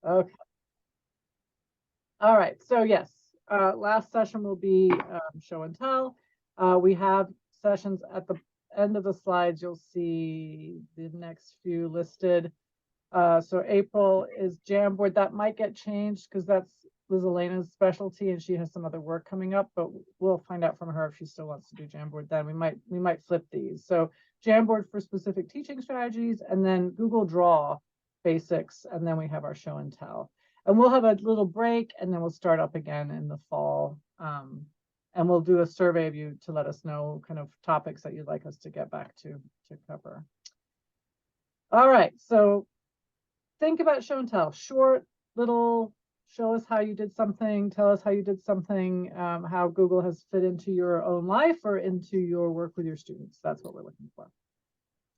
Okay. All right. So yes, last session will be show and tell. We have sessions at the end of the slides. You'll see the next few listed. So April is Jamboard. That might get changed because that's Liz Elena's specialty, and she has some other work coming up. But we'll find out from her if she still wants to do Jamboard. Then we might flip these. So Jamboard for specific teaching strategies, and then Google Draw basics, and then we have our show and tell. And we'll have a little break, and then we'll start up again in the fall. And we'll do a survey of you to let us know kind of topics that you'd like us to get back to cover. All right, so think about show and tell. Short, little, show us how you did something, tell us how you did something, how Google has fit into your own life or into your work with your students. That's what we're looking for.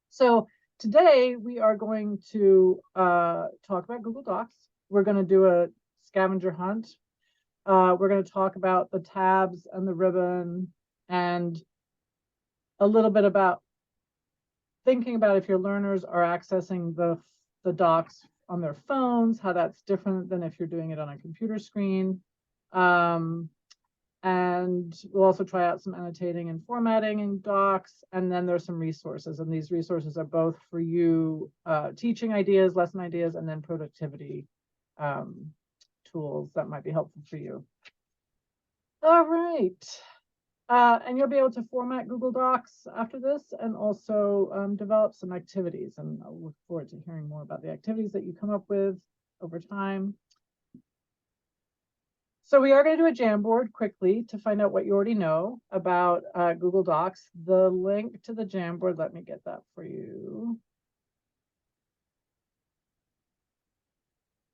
So today we are going to talk about Google Docs. We're going to do a scavenger hunt. We're going to talk about the tabs and the ribbon and a little bit about thinking about if your learners are accessing the docs on their phones, how that's different than if you're doing it on a computer screen. And we'll also try out some annotating and formatting in docs. And then there's some resources. And these resources are both for you teaching ideas, lesson ideas, and then productivity tools that might be helpful for you. All right. And you'll be able to format Google Docs after this and also develop some activities. And I'll look forward to hearing more about the activities that you come up with over time. So we are going to do a Jamboard quickly to find out what you already know about Google Docs. The link to the Jamboard, let me get that for you.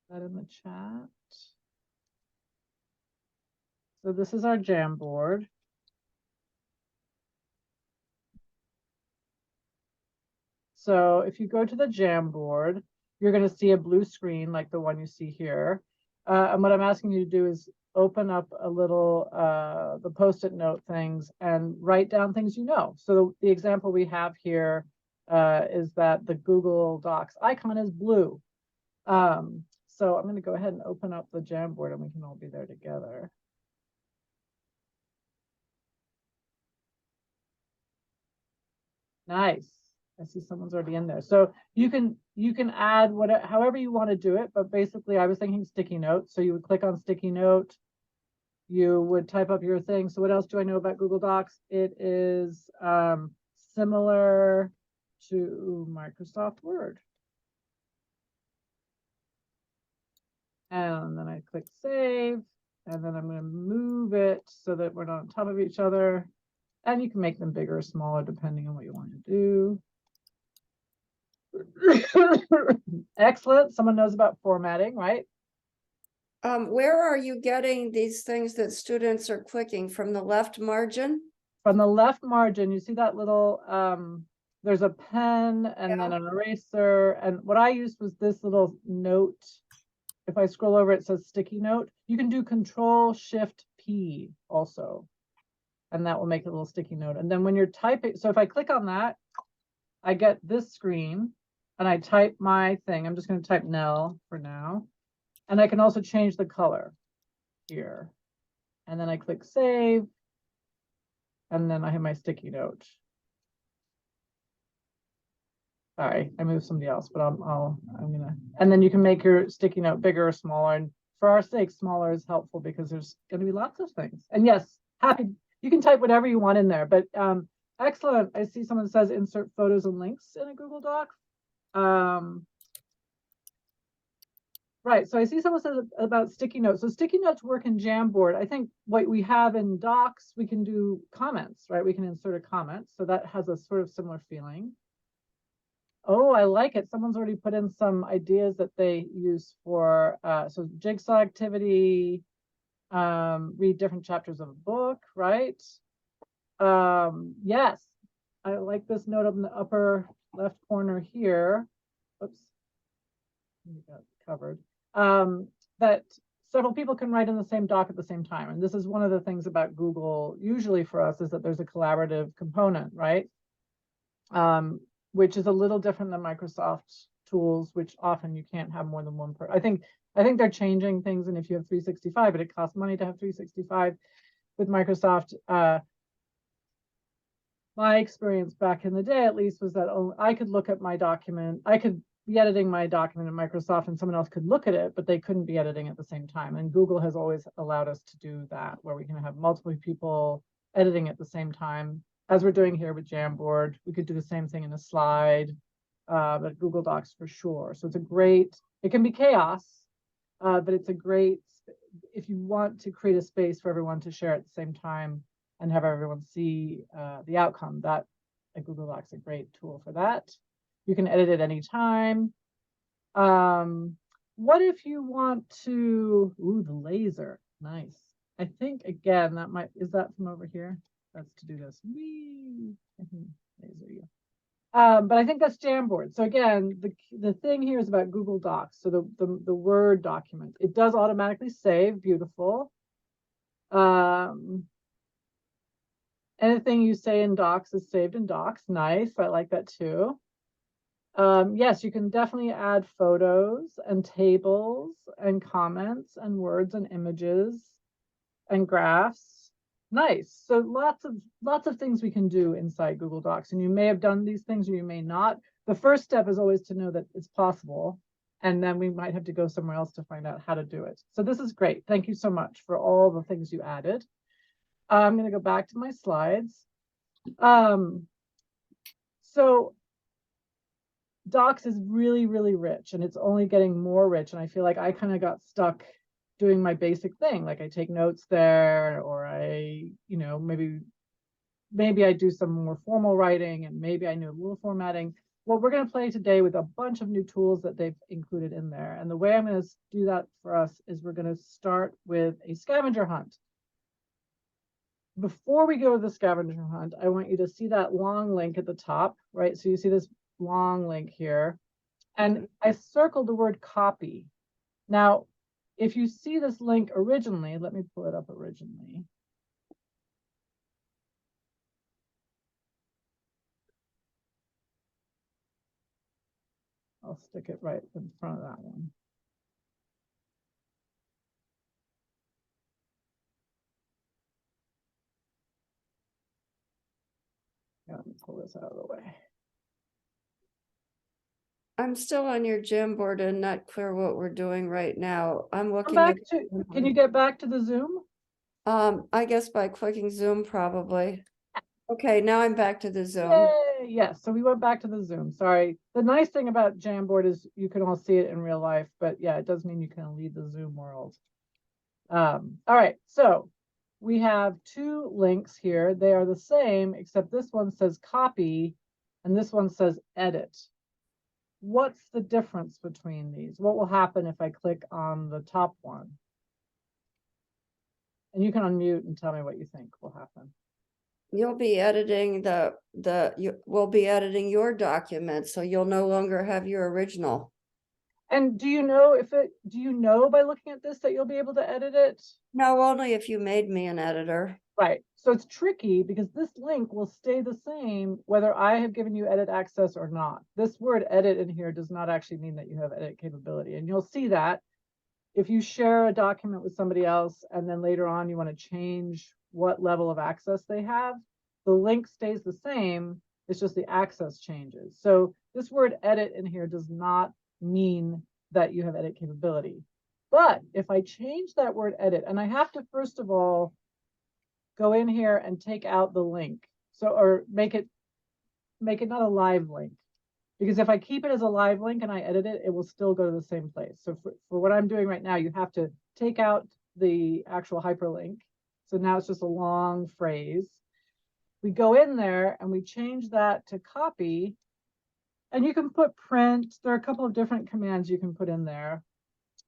That in the chat. So this is our Jamboard. So if you go to the Jamboard, you're going to see a blue screen like the one you see here. And what I'm asking you to do is open up a little, the Post-it note things and write down things you know. So the example we have here is that the Google Docs icon is blue. So I'm going to go ahead and open up the Jamboard and we can all be there together. Nice. I see someone's already in there. So you can add whatever, however you want to do it. But basically, I was thinking sticky notes. So you would click on sticky note. You would type up your thing. So what else do I know about Google Docs? It is similar to Microsoft Word. And then I click save. And then I'm going to move it so that we're not on top of each other. And you can make them bigger or smaller depending on what you want to do. Excellent. Someone knows about formatting, right? Where are you getting these things that students are clicking? From the left margin? From the left margin, you see that little, there's a pen and then an eraser. And what I used was this little note. If I scroll over, it says sticky note. You can do Control-Shift-P also. And that will make a little sticky note. And then when you're typing, so if I click on that, I get this screen and I type my thing. I'm just going to type Nell for now. And I can also change the color here. And then I click save. And then I have my sticky note. Sorry, I moved somebody else, but I'm gonna, and then you can make your sticky note bigger or smaller. And for our sake, smaller is helpful because there's going to be lots of things. And yes, you can type whatever you want in there, but excellent. I see someone says insert photos and links in a Google Doc. Right, so I see someone says about sticky notes. So sticky notes work in Jamboard. I think what we have in Docs, we can do comments, right? We can insert a comment. So that has a sort of similar feeling. Oh, I like it. Someone's already put in some ideas that they use for, so jigsaw activity, read different chapters of a book, right? Yes, I like this note up in the upper left corner here. Oops, got covered. That several people can write in the same doc at the same time. And this is one of the things about Google, usually for us, is that there's a collaborative component, right? Which is a little different than Microsoft tools, which often you can't have more than one person. I think I think they're changing things, and if you have 365, but it costs money to have 365 with Microsoft. My experience back in the day, at least, was that I could look at my document. I could be editing my document in Microsoft and someone else could look at it, but they couldn't be editing at the same time. And Google has always allowed us to do that, where we can have multiple people editing at the same time, as we're doing here with Jamboard. We could do the same thing in a slide, but Google Docs for sure. So it's a great, it can be chaos, but it's a great, if you want to create a space for everyone to share at the same time and have everyone see the outcome, that Google Docs is a great tool for that. You can edit at any time. What if you want to, ooh, the laser, nice. I think, again, that might, is that from over here? That's to do this. Whee! Laser you. But I think that's Jamboard. So again, the thing here is about Google Docs. So the Word document, it does automatically save, beautiful. Anything you say in Docs is saved in Docs. Nice, I like that too. Yes, you can definitely add photos and tables and comments and words and images and graphs. Nice. So lots of things we can do inside Google Docs, and you may have done these things or you may not. The first step is always to know that it's possible, and then we might have to go somewhere else to find out how to do it. So this is great. Thank you so much for all the things you added. I'm going to go back to my slides. So Docs is really, really rich, and it's only getting more rich. And I feel like I kind of got stuck doing my basic thing. Like I take notes there, or I, you know, maybe I do some more formal writing, and maybe I do a little formatting. Well, we're going to play today with a bunch of new tools that they've included in there. And the way I'm going to do that for us is we're going to start with a scavenger hunt. Before we go to the scavenger hunt, I want you to see that long link at the top, right? So you see this long link here, and I circled the word copy. Now, if you see this link originally, let me pull it up originally. I'll stick it right in front of that one. Yeah, let me pull this out of the way. I'm still on your Jamboard and not clear what we're doing right now. I'm looking Back at. to, can you get back to the Zoom? I guess by clicking Zoom probably. Okay, now I'm back to the Zoom. Yay! Yes, so we went back to the Zoom. Sorry. The nice thing about Jamboard is you can all see it in real life, but yeah, it does mean you can leave the Zoom world. All right, so we have two links here. They are the same, except this one says copy and this one says edit. What's the difference between these? What will happen if I click on the top one? And you can unmute and tell me what you think will happen. You'll be editing we'll be editing your document, so you'll no longer have your original. And do you know do you know by looking at this that you'll be able to edit it? No, only if you made me an editor. Right. So it's tricky because this link will stay the same whether I have given you edit access or not. This word edit in here does not actually mean that you have edit capability. And you'll see that if you share a document with somebody else and then later on you want to change what level of access they have, the link stays the same. It's just the access changes. So this word edit in here does not mean that you have edit capability. But if I change that word edit, and I have to first of all go in here and take out the link, so, or make it not a live link, because if I keep it as a live link and I edit it, it will still go to the same place. So for what I'm doing right now, you have to take out the actual hyperlink. So now it's just a long phrase. We go in there and we change that to copy, and you can put print. There are a couple of different commands you can put in there.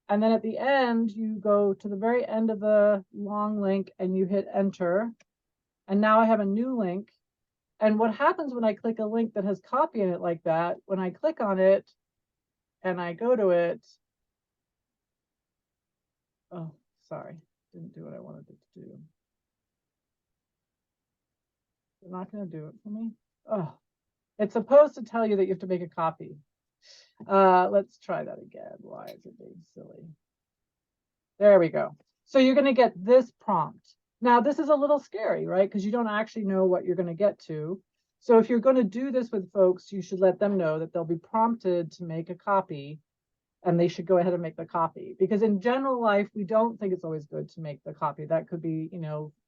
And then at the end, you go to the very end of the long link and you hit enter. And now I have a new link. And what happens when I click a link that has copy in it like that, when I click on it and I go to it, oh, sorry, didn't do what I wanted it to do. It's not going to do it for me. Oh, it's supposed to tell you that you have to make a copy. Let's try that again. Why is it being silly? There we go. So you're going to get this prompt. Now, this is a little scary, right? Because you don't actually know what you're going to get to. So if you're going to do this with folks, you should let them know that they'll be prompted to make a copy, and they should go ahead and make the copy. Because in general life, we don't think it's always good to make the copy. That could be,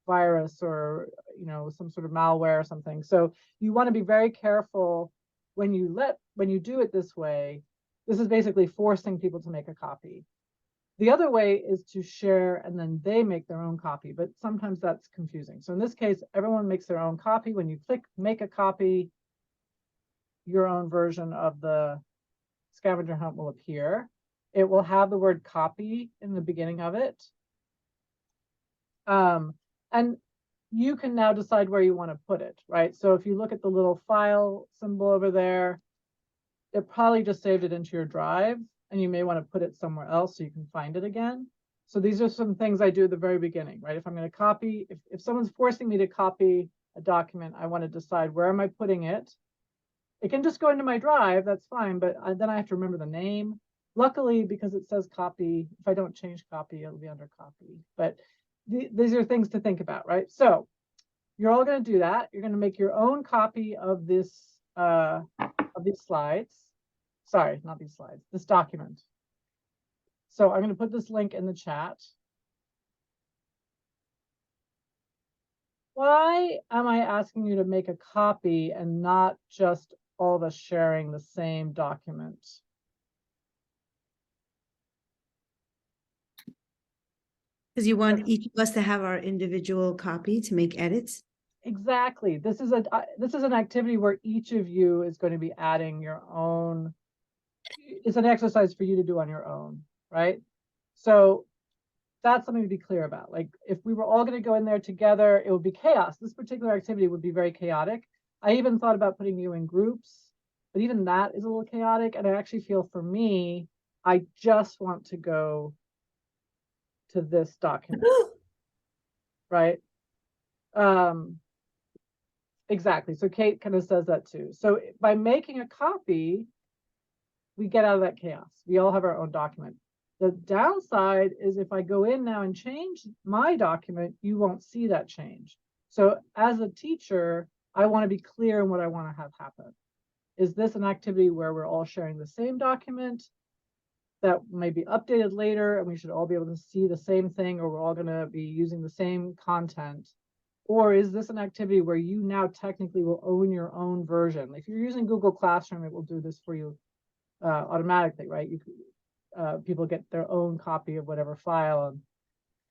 virus or, some sort of malware or something. So you want to be very careful when you do it this way. This is basically forcing people to make a copy. The other way is to share and then they make their own copy, but sometimes that's confusing. So in this case, everyone makes their own copy. When you click make a copy, your own version of the scavenger hunt will appear. It will have the word copy in the beginning of it. And you can now decide where you want to put it, right? So if you look at the little file symbol over there, it probably just saved it into your drive, and you may want to put it somewhere else so you can find it again. So these are some things I do at the very beginning, right? If I'm going to copy, if someone's forcing me to copy a document, I want to decide where am I putting it. It can just go into my drive, that's fine, but then I have to remember the name. Luckily, because it says copy, if I don't change copy, it'll be under copy. But these are things to think about, right? So you're all going to do that. You're going to make your own copy of this, of these slides. Sorry, not these slides, this document. So I'm going to put this link in the chat. Why am I asking you to make a copy and not just all of us sharing the same document? Because you want each of us to have our individual copy to make edits. Exactly. This is an activity where each of you is going to be adding your own. It's an exercise for you to do on your own, right? So that's something to be clear about. Like if we were all going to go in there together, it would be chaos. This particular activity would be very chaotic. I even thought about putting you in groups, but even that is a little chaotic. And I actually feel for me, I just want to go to this document, right? Exactly. So Kate kind of says that too. So by making a copy, we get out of that chaos. We all have our own document. The downside is if I go in now and change my document, you won't see that change. So as a teacher, I want to be clear in what I want to have happen. Is this an activity where we're all sharing the same document that may be updated later and we should all be able to see the same thing, or we're all going to be using the same content? Or is this an activity where you now technically will own your own version? If you're using Google Classroom, it will do this for you automatically, right? People get their own copy of whatever file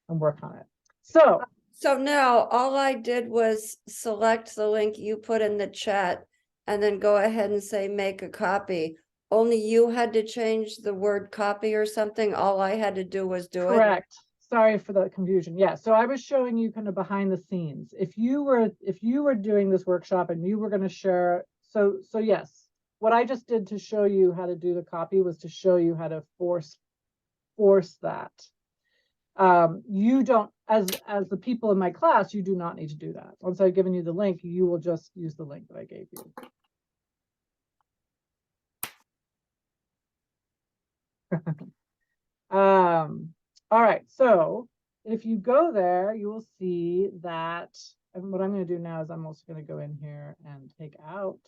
and work on it. So now all I did was select the link you put in the chat and then go ahead and say make a copy. Only you had to change the word copy or something. All I had to do was do it. Correct. Sorry for the confusion. Yeah. So I was showing you kind of behind the scenes. If you were doing this workshop and you were going to share, so yes, what I just did to show you how to do the copy was to show you how to force that. You don't, as the people in my class, you do not need to do that. Once I've given you the link, you will just use the link that I gave you. All right, so if you go there, you will see that, and what I'm going to do now is I'm also going to go in here and take out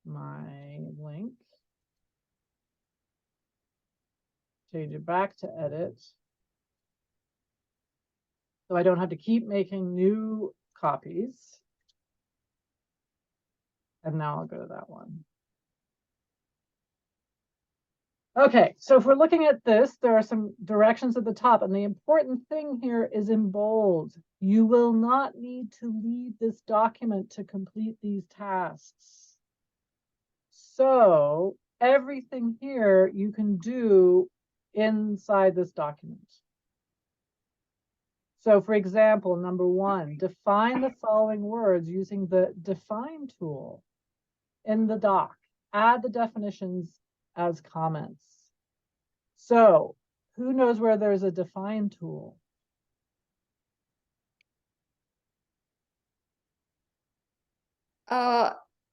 my link, change it back to edit, so I don't have to keep making new copies. And now I'll go to that one. Okay, so if we're looking at this, there are some directions at the top, and the important thing here is in bold. You will not need to leave this document to complete these tasks. So everything here you can do inside this document. So for example, number 1, define the following words using the define tool in the doc. Add the definitions as comments. So who knows where there's a define tool?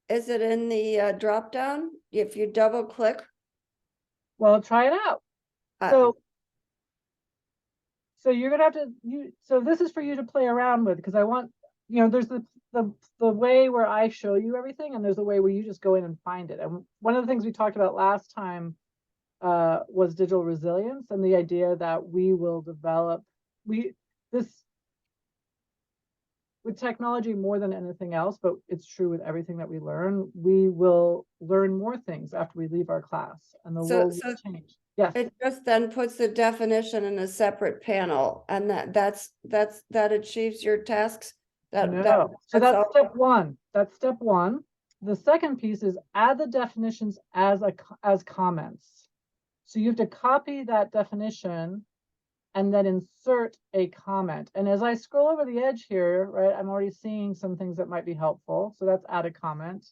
Is it in the drop down? If you double click? Well, try it out. Uh, So So you're gonna have to, so this is for you to play around with, because I want, there's the way where I show you everything, and there's a way where you just go in and find it. And one of the things we talked about last time was digital resilience, and the idea that we will develop, this, with technology more than anything else, but it's true with everything that we learn, we will learn more things after we leave our class, and the world will change. Yes. It just then puts the definition in a separate panel, and that achieves your tasks. No. So that's step one. That's step one. The second piece is add the definitions as comments. So you have to copy that definition and then insert a comment. And as I scroll over the edge here, right, I'm already seeing some things that might be helpful. So that's add a comment.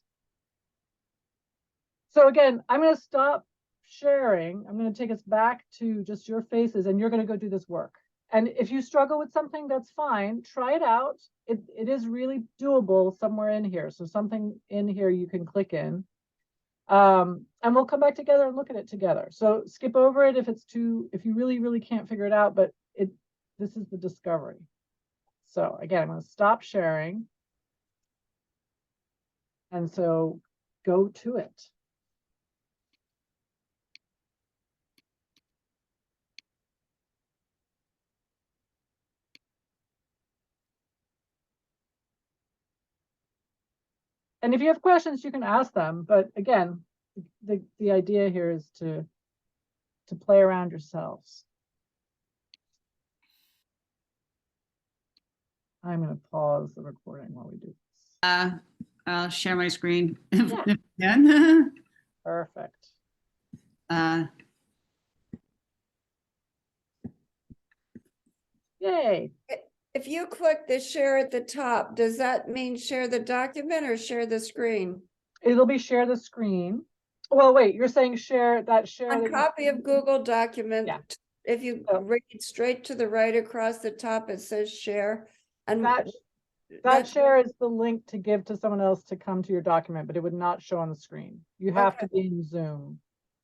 So again, I'm going to stop sharing. I'm going to take us back to just your faces, and you're going to go do this work. And if you struggle with something, that's fine. Try it out. It is really doable somewhere in here. So something in here you can click in. And we'll come back together and look at it together. So skip over it if if you really, really can't figure it out, but this is the discovery. So again, I'm going to stop sharing. And so go to it. And if you have questions, you can ask them. But again, the idea here is to play around yourselves. I'm going to pause the recording while we do this. I'll share my screen. Yeah. Perfect. Yay. If you click the share at the top, does that mean share the document or share the screen? It'll be share the screen. Well, wait, you're saying share that A copy of Google document. Yeah. If you read straight to the right across the top, it says share. And that share is the link to give to someone else to come to your document, but it would not show on the screen. You have to be in Zoom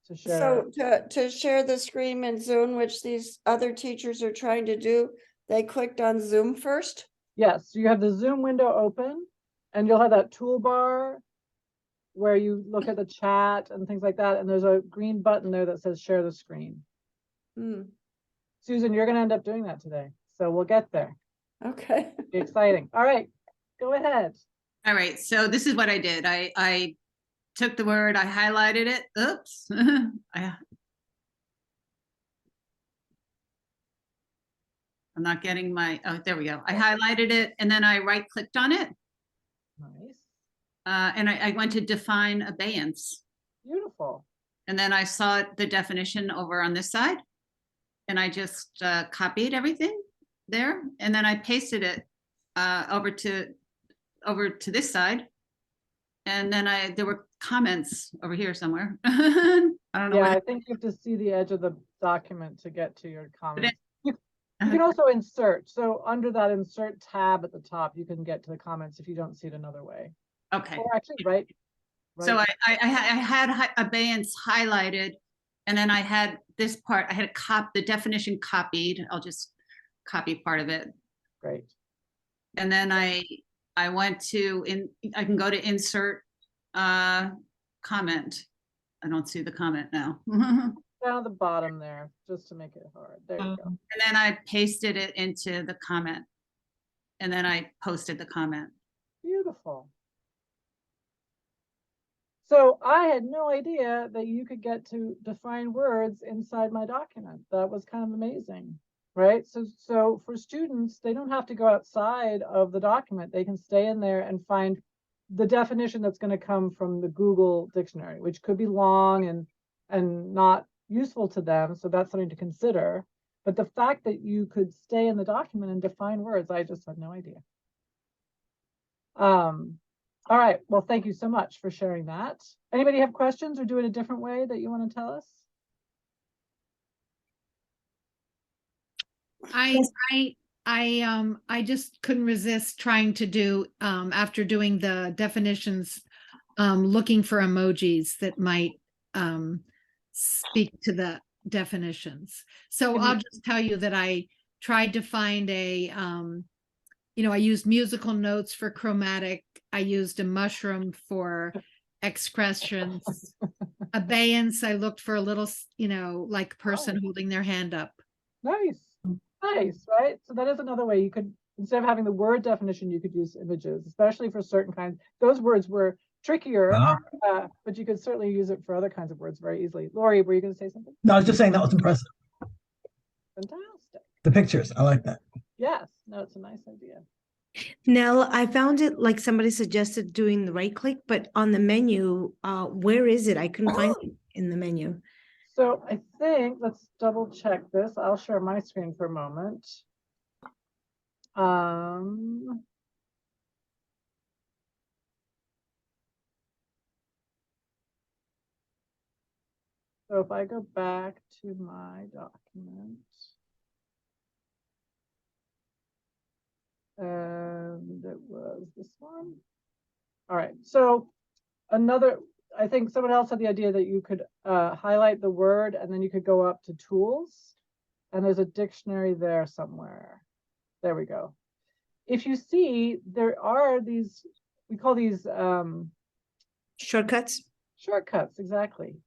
to share. So to share the screen in Zoom, which these other teachers are trying to do, they clicked on Zoom first? Yes, so you have the Zoom window open, and you'll have that toolbar where you look at the chat and things like that, and there's a green button there that says share the screen. Susan, you're going to end up doing that today, so we'll get there. Okay. Be exciting. All right, go ahead. All right, so this is what I did. I took the word, I highlighted it. Oops. I'm not getting my, oh, there we go. I highlighted it and then I right clicked on it. Nice. And I went to define abeyance. Beautiful. And then I saw the definition over on this side. And I just copied everything there. And then I pasted it over to this side. And then there were comments over here somewhere. I don't know. Yeah, I think you have to see the edge of the document to get to your comments. You can also insert. So under that insert tab at the top, you can get to the comments if you don't see it another way. Okay. Or actually, right. So I had abeyance highlighted, and then I had this part, I had the definition copied. I'll just copy part of it. Great. And then I went to, I can go to insert comment. I don't see the comment now. Down at the bottom there, just to make it hard. There you go. And then I pasted it into the comment. And then I posted the comment. Beautiful. So I had no idea that you could get to define words inside my document. That was kind of amazing, right? So for students, they don't have to go outside of the document. They can stay in there and find the definition that's going to come from the Google dictionary, which could be long and not useful to them. So that's something to consider. But the fact that you could stay in the document and define words, I just had no idea. All right. Well, thank you so much for sharing that. Anybody have questions or do it a different way that you want to tell us? I just couldn't resist trying to do after doing the definitions, looking for emojis that might speak to the definitions. So I'll just tell you that I tried to find a, I used musical notes for chromatic. I used a mushroom for expressions. Abeyance, I looked for a little, like person holding their hand up. Nice, nice, right? So that is another way you could, instead of having the word definition, you could use images, especially for certain kinds. Those words were trickier, but you could certainly use it for other kinds of words very easily. Lori, were you going to say something? No, I was just saying that was impressive. Fantastic. The pictures, I like that. Yes, no, it's a nice idea. Nell, I found it like somebody suggested doing the right click, but on the menu, where is it? I couldn't find it in the menu. So I think, let's double check this. I'll share my screen for a moment. So if I go back to my document, and it was this one. All right, so I think someone else had the idea that you could highlight the word and then you could go up to tools, and there's a dictionary there somewhere. There we go. If you see, there are these, we call these Shortcuts? shortcuts, exactly.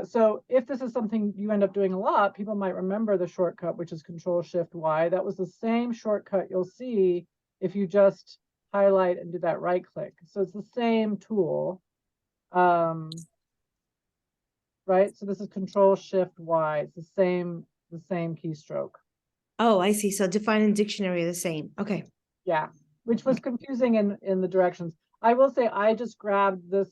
So if this is something you end up doing a lot, people might remember the shortcut, which is Control-Shift-Y. That was the same shortcut you'll see if you just highlight and do that right click. So it's the same tool. Right? So this is Control-Shift-Y. It's the same keystroke. Oh, I see. So define and dictionary are the same. Okay. Yeah, which was confusing in the directions. I will say I just grabbed this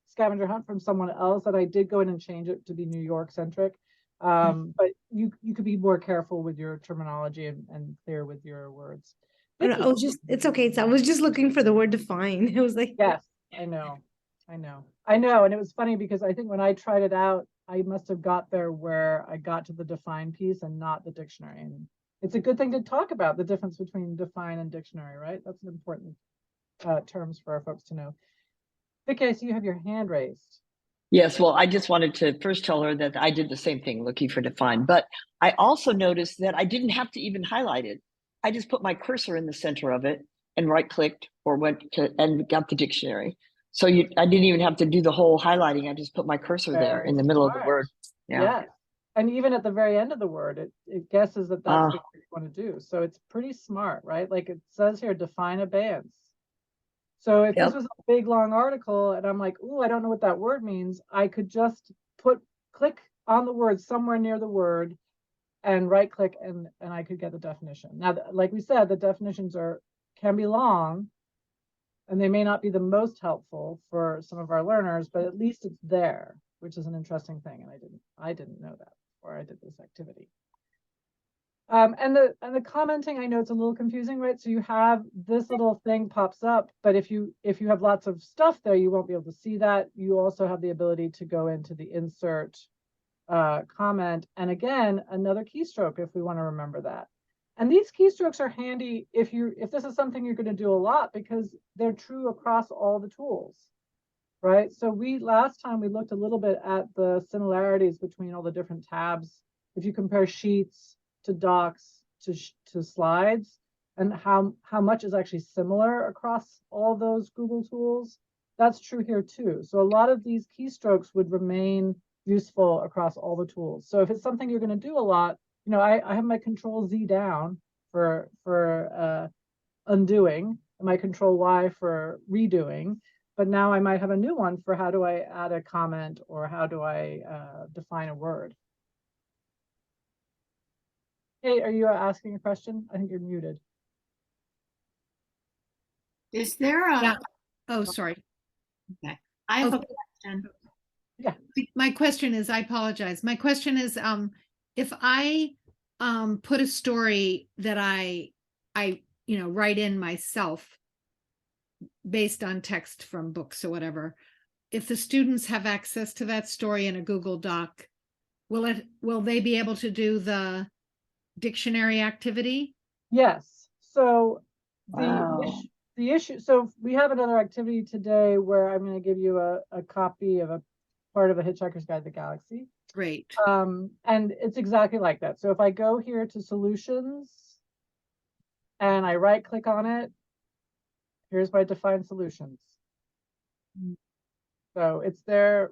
scavenger hunt from someone else, and I did go in and change it to be New York centric. But you could be more careful with your terminology and clear with your words. I Vicky. was just, it's okay. I was just looking for the word define. It was like, Yes, I know. And it was funny because I think when I tried it out, I must have got there where I got to the define piece and not the dictionary. And it's a good thing to talk about the difference between define and dictionary, right? That's an important terms for our folks to know. Vicky, I see you have your hand raised. Yes, well, I just wanted to first tell her that I did the same thing, looking for define, but I also noticed that I didn't have to even highlight it. I just put my cursor in the center of it and right clicked or went to and got the dictionary. So I didn't even have to do the whole highlighting. I just put my cursor there in the middle of the word. Yeah. Yes. And even at the very end of the word, it guesses that that's what you want to do. So it's pretty smart, right? Like it says here, define abeyance. So if this was a big long article and I'm like, oh, I don't know what that word means, I could just click on the word somewhere near the word and right click and I could get the definition. Now, like we said, the definitions can be long and they may not be the most helpful for some of our learners, but at least it's there, which is an interesting thing. And I didn't know that before I did this activity. And the commenting, I know it's a little confusing, right? So you have this little thing pops up, but if you have lots of stuff there, you won't be able to see that. You also have the ability to go into the insert comment. And again, another keystroke if we want to remember that. And these keystrokes are handy if this is something you're going to do a lot because they're true across all the tools, right? So last time we looked a little bit at the similarities between all the different tabs. If you compare sheets to docs to slides and how much is actually similar across all those Google tools, that's true here too. So a lot of these keystrokes would remain useful across all the tools. So if it's something you're going to do a lot, I have my Control-Z down for undoing and my Control-Y for redoing, but now I might have a new one for how do I add a comment or how do I define a word. Hey, are you asking a question? I think you're muted. Is there a? Yeah. Oh, sorry. Okay. I have a Okay. question. Yeah. My question is, I apologize. My question is, if I put a story that I write in myself based on text from books or whatever, if the students have access to that story in a Google Doc, will they be able to do the dictionary activity? Yes. So Wow. the issue, so we have another activity today where I'm going to give you a copy of a part of a Hitchhiker's Guide to the Galaxy. Great. And it's exactly like that. So if I go here to solutions and I right click on it, here's my define solutions. So it's there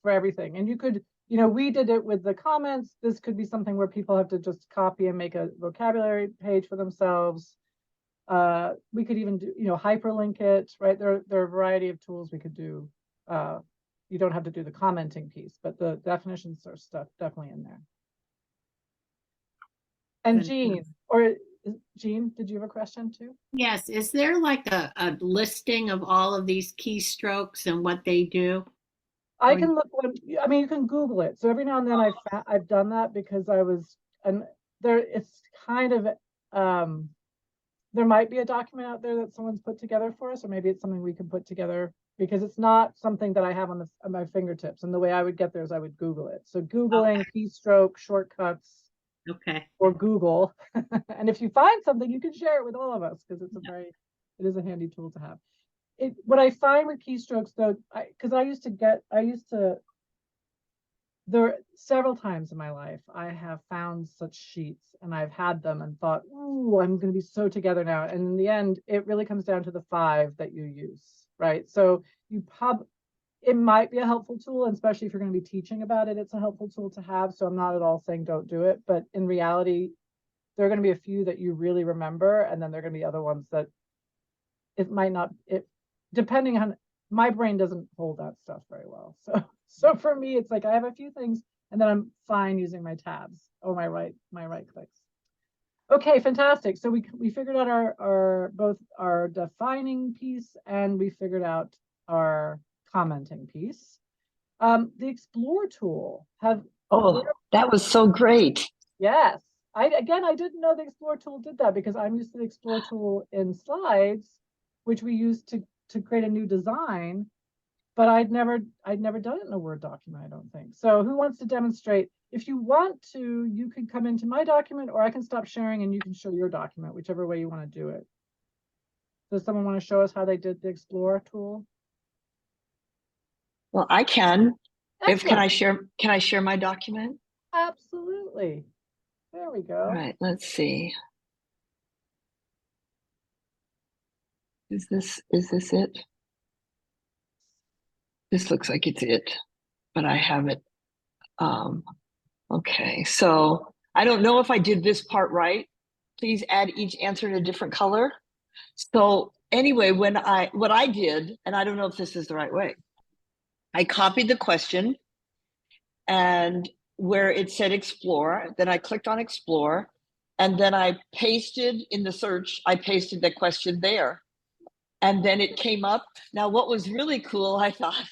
for everything. And you could, you know, we did it with the comments. This could be something where people have to just copy and make a vocabulary page for themselves. We could even do, you know, hyperlink it, right? There are a variety of tools we could do. You don't have to do the commenting piece, but the definitions are stuff definitely in there. And Jean, Jean, did you have a question too? Yes, is there like a listing of all of these keystrokes and what they do? I Or can look when, I mean, you can Google it. So every now and then I've done that because I was, and there, it's kind of, there might be a document out there that someone's put together for us, or maybe it's something we can put together because it's not something that I have on my fingertips. And the way I would get there is I would Google it. So Googling keystroke shortcuts Okay. or Google. And if you find something, you can share it with all of us because it's it is a handy tool to have. What I find with keystrokes though, because there several times in my life, I have found such sheets and I've had them and thought, ooh, I'm going to be so together now. And in the end, it really comes down to the 5 that you use, right? So it might be a helpful tool, and especially if you're going to be teaching about it, it's a helpful tool to have. So I'm not at all saying don't do it, but in reality, there are going to be a few that you really remember, and then there are going to be other ones that it might not, depending on, my brain doesn't hold that stuff very well. So for me, it's like I have a few things and then I'm fine using my tabs or my right clicks. Okay, fantastic. So we figured out our both our defining piece and we figured out our commenting piece. The explore tool Oh, that was so great. yes. I didn't know the explore tool did that because I'm used to the explore tool in slides, which we use to create a new design, but I'd never done it in a Word document, I don't think. So who wants to demonstrate? If you want to, you can come into my document or I can stop sharing and you can show your document, whichever way you want to do it. Does someone want to show us how they did the explore tool? Well, I can. Can I Excellent. share my document? Absolutely. There we go. All right, let's see. Is this it? This looks like it's it, but I have it. Okay, so I don't know if I did this part right. Please add each answer in a different color. So anyway, what I did, and I don't know if this is the right way, I copied the question and where it said explore, then I clicked on explore, and then I pasted in the search, I pasted the question there. And then it came up. Now, what was really cool, I thought,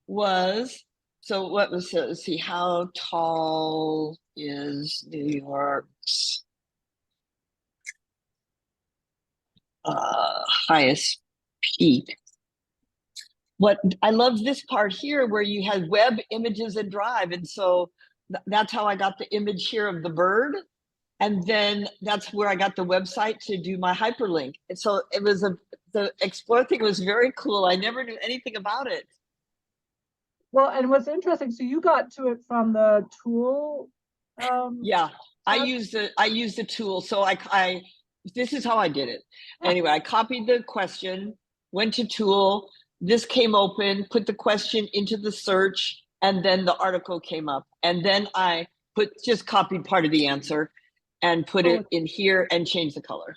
was, so what was, let's see, how tall is New York's highest peak? What I love this part here where you had web images and drive. And so that's how I got the image here of the bird. And then that's where I got the website to do my hyperlink. And so it was the explore thing was very cool. I never knew anything about it. Well, and what's interesting, so you got to it from the tool. Yeah, I used the tool. So I this is how I did it. Anyway, I copied the question, went to tool, this came open, put the question into the search, and then the article came up. And then I just copied part of the answer and put it in here and changed the color.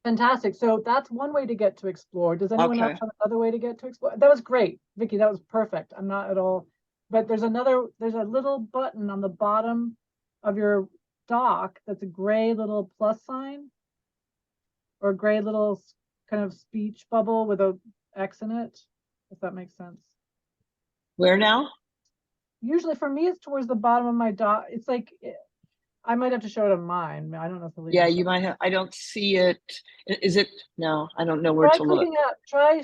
Fantastic. So that's one way to get to explore. Does anyone else have another way to get to explore? That was great, Vicky. That was perfect. I'm not at all, but there's a little button on the bottom of your doc that's a gray little plus sign or a gray little kind of speech bubble with a X in it, if that makes sense. Where now? Usually for me, it's towards the bottom of my doc. It's like, I might have to show it on mine. I don't know if the Yeah, you might have. I don't see it. Is it? No, I don't know where try to look. Try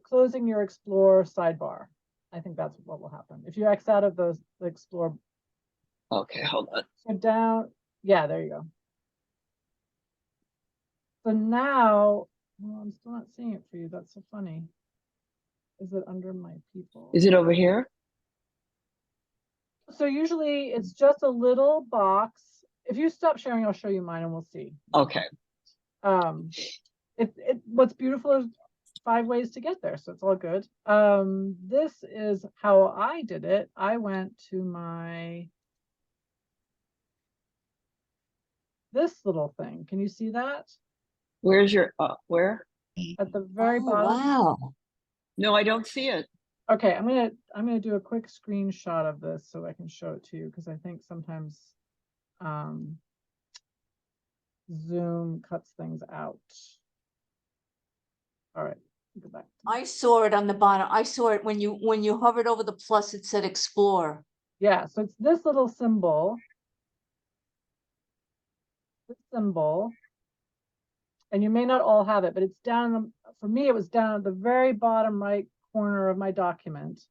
closing your explore sidebar. I think that's what will happen. If you X out of the explore. Okay, hold on. So down, yeah, there you go. So now, well, I'm still not seeing it for you. That's so funny. Is it under my people? Is it over here? So usually it's just a little box. If you stop sharing, I'll show you mine and we'll see. Okay. What's beautiful is 5 ways to get there, so it's all good. This is how I did it. I went to this little thing. Can you see that? Where's your, where? At the very Oh, bottom? wow. No, I don't see it. Okay, I'm gonna do a quick screenshot of this so I can show it to you, because I think sometimes Zoom cuts things out. All right, go back. I saw it on the bottom. I saw it when you hovered over the plus, it said explore. Yeah, so it's this little symbol. This symbol. And you may not all have it, but it's down, for me, it was down at the very bottom right corner of my document.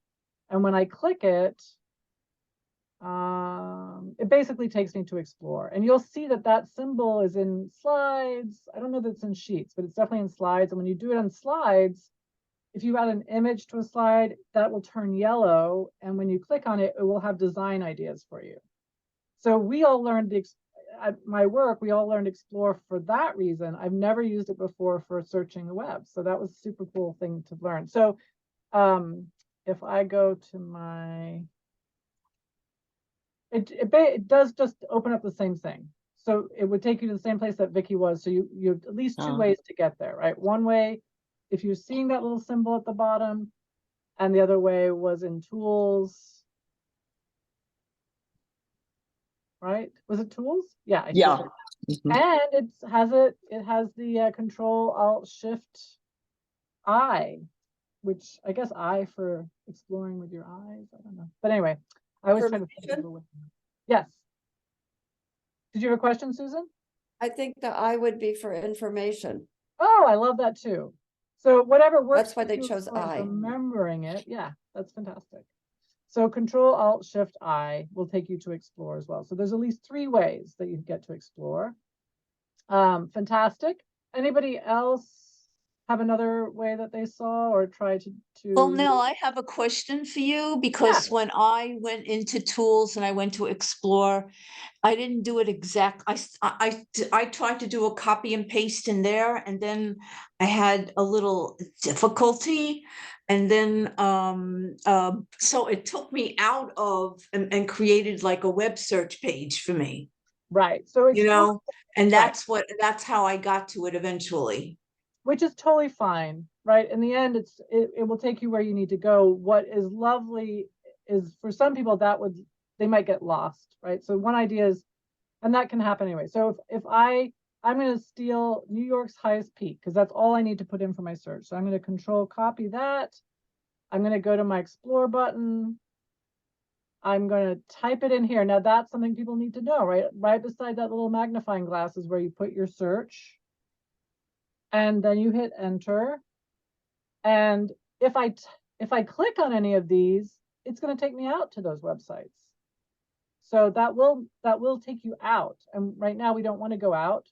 And when I click it, it basically takes me to explore. And you'll see that that symbol is in slides. I don't know that it's in sheets, but it's definitely in slides. And when you do it on slides, if you add an image to a slide, that will turn yellow. And when you click on it, it will have design ideas for you. So we all learned at my work, we all learned Explore for that reason. I've never used it before for searching the web. So that was a super cool thing to learn. So if I go to my, it does just open up the same thing. So it would take you to the same place that Vicky was. So you have at least 2 ways to get there, right? One way, if you're seeing that little symbol at the bottom, and the other way was in tools. Right? Was it tools? Yeah. I see Yeah. it. And it has the Control Alt Shift I, which I guess I for exploring with your eyes. I don't know. But anyway, I was trying to think of a way. Yes. Did you have a question, Susan? I think the I would be for information. Oh, I love that too. So whatever works. That's why for they you as chose far as I. Remembering it. Yeah, that's fantastic. So Control Alt Shift I will take you to explore as well. So there's at least 3 ways that you get to explore. Fantastic. Anybody else have another way that they saw or try to? Well, Nell, I have a question for you because when I went into tools and I went to explore, I didn't do it exact. I tried to do a copy and paste in there, and then I had a little difficulty, and then so it took me out of and created like a web search page for me. Right. So you know, and that's how I got to it eventually. Which is totally fine, right? In the end, it will take you where you need to go. What is lovely is for some people they might get lost, right? So one idea is, and that can happen anyway. So if I'm going to steal New York's highest peak, because that's all I need to put in for my search. So I'm going to Control copy that. I'm going to go to my Explore button. I'm going to type it in here. Now that's something people need to know, right? Right beside that little magnifying glass is where you put your search. And then you hit enter. And if I click on any of these, it's going to take me out to those websites. So that will take you out. And right now we don't want to go out,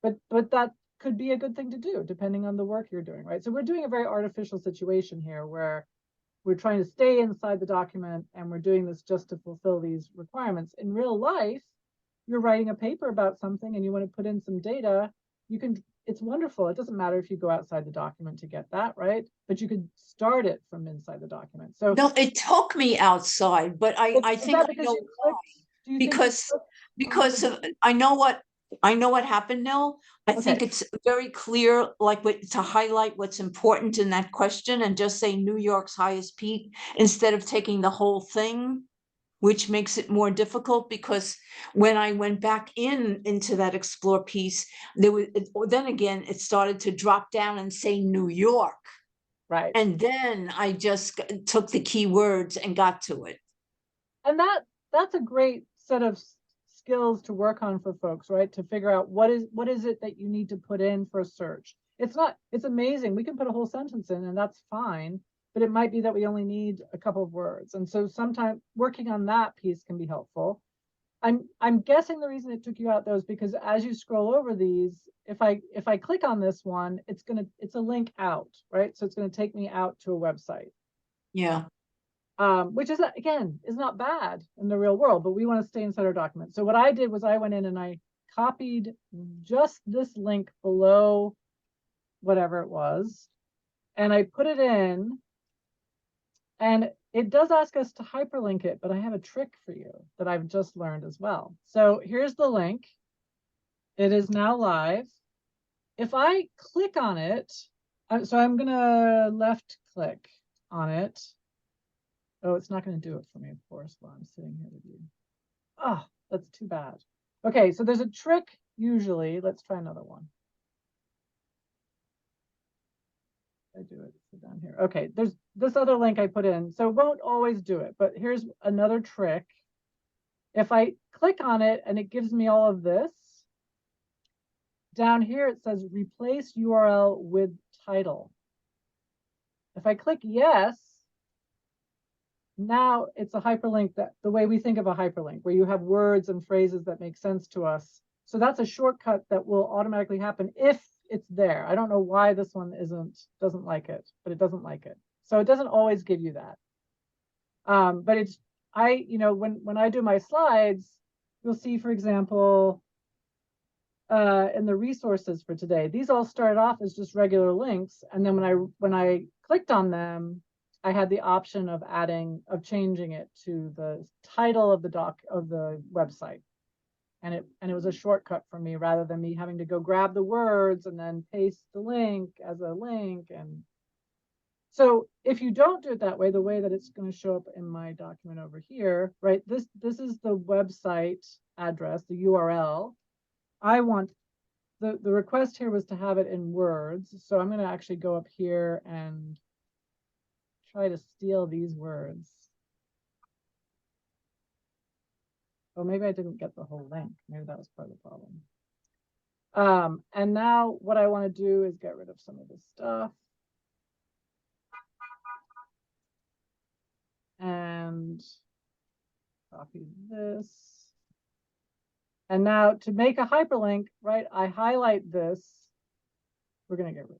but that could be a good thing to do depending on the work you're doing, right? So we're doing a very artificial situation here where we're trying to stay inside the document and we're doing this just to fulfill these requirements. In real life, you're writing a paper about something and you want to put in some data, it's wonderful. It doesn't matter if you go outside the document to get that, right? But you could start it from inside the document. So no, it took me outside, but I think I know why. Because I know what happened, Nell. I think it's very clear, like to highlight what's important in that question and just say New York's highest peak instead of taking the whole thing, which makes it more difficult because when I went back into that explore piece, then again, it started to drop down and say New York. Right. And then I just took the keywords and got to it. And that's a great set of skills to work on for folks, right? To figure out what is it that you need to put in for a search. It's amazing. We can put a whole sentence in and that's fine. But it might be that we only need a couple of words. And so sometimes working on that piece can be helpful. I'm guessing the reason it took you out though is because as you scroll over these, if I click on this one, it's a link out, right? So it's going to take me out to a website. Yeah. which is, again, is not bad in the real world, but we want to stay inside our document. So what I did was I went in and I copied just this link below whatever it was, and I put it in, and it does ask us to hyperlink it, but I have a trick for you that I've just learned as well. So here's the link. It is now live. If I click on it, so I'm gonna left click on it. Oh, it's not gonna do it for me, of course, while I'm sitting here with you. Oh, that's too bad. Okay, so there's a trick usually. Let's try another one. I do it down here. Okay, there's this other link I put in. So it won't always do it, but here's another trick. If I click on it and it gives me all of this, down here it says replace URL with title. If I click yes, now it's a hyperlink, that the way we think of a hyperlink, where you have words and phrases that make sense to us. So that's a shortcut that will automatically happen if it's there. I don't know why this one doesn't like it, but it doesn't like it. So it doesn't always give you that. But it's, when I do my slides, you'll see, for example, in the resources for today, these all started off as just regular links. And then when I clicked on them, I had the option of changing it to the title of the website. And it was a shortcut for me, rather than me having to go grab the words and then paste the link as a link. And so if you don't do it that way, the way that it's going to show up in my document over here, right? This is the website address, the URL. I want the request here was to have it in words. So I'm going to actually go up here and try to steal these words. Oh, maybe I didn't get the whole link. Maybe that was part of the problem. And now what I want to do is get rid of some of this stuff. And copy this. And now to make a hyperlink, right, I highlight this. We're going to get rid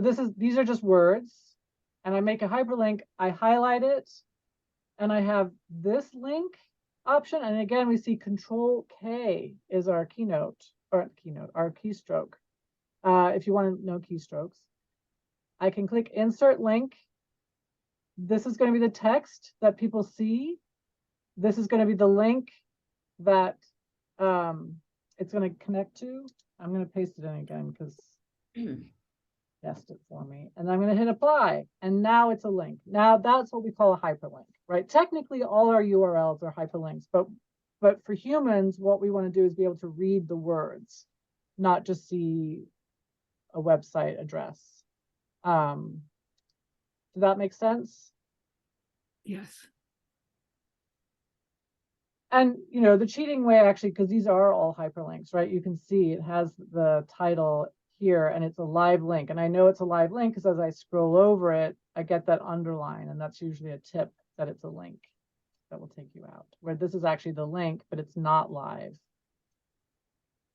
of. So these are just words. And I make a hyperlink, I highlight it, and I have this link option. And again, we see Control K is our our keystroke. If you want to know keystrokes, I can click Insert Link. This is going to be the text that people see. This is going to be the link that it's going to connect to. I'm going to paste it in again because guessed it for me. And I'm going to hit apply. And now it's a link. Now that's what we call a hyperlink, right? Technically, all our URLs are hyperlinks, but for humans, what we want to do is be able to read the words, not just see a website address. Does that make sense? Yes. And, the cheating way, actually, because these are all hyperlinks, right? You can see it has the title here and it's a live link. And I know it's a live link because as I scroll over it, I get that underline. And that's usually a tip that it's a link that will take you out. Where this is actually the link, but it's not live.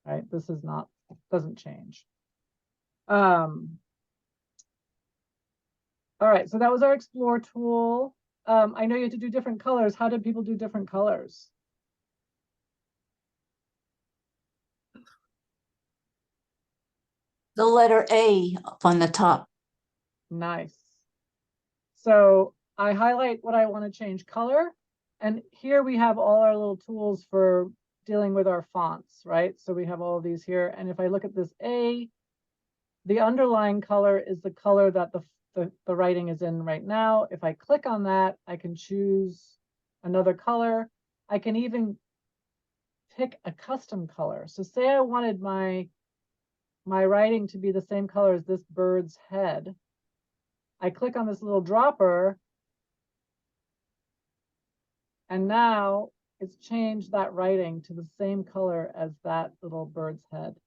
Right? This is not, doesn't change. All right, so that was our Explore tool. I know you had to do different colors. How did people do different colors? The letter A up on the top. Nice. So I highlight what I want to change color. And here we have all our little tools for dealing with our fonts, right? So we have all of these here. And if I look at this A, the underlying color is the color that the writing is in right now. If I click on that, I can choose another color. I can even pick a custom color. So say I wanted my writing to be the same color as this bird's head. I click on this little dropper, and now it's changed that writing to the same color as that little bird's head.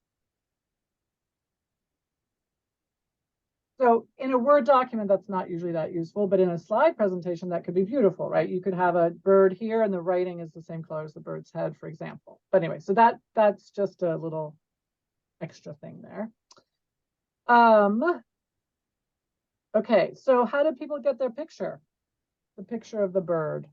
So in a Word document, that's not usually that useful, but in a slide presentation, that could be beautiful, right? You could have a bird here and the writing is the same color as the bird's head, for example. But anyway, so that's just a little extra thing there. Okay, so how do people get their picture? the picture of the bird.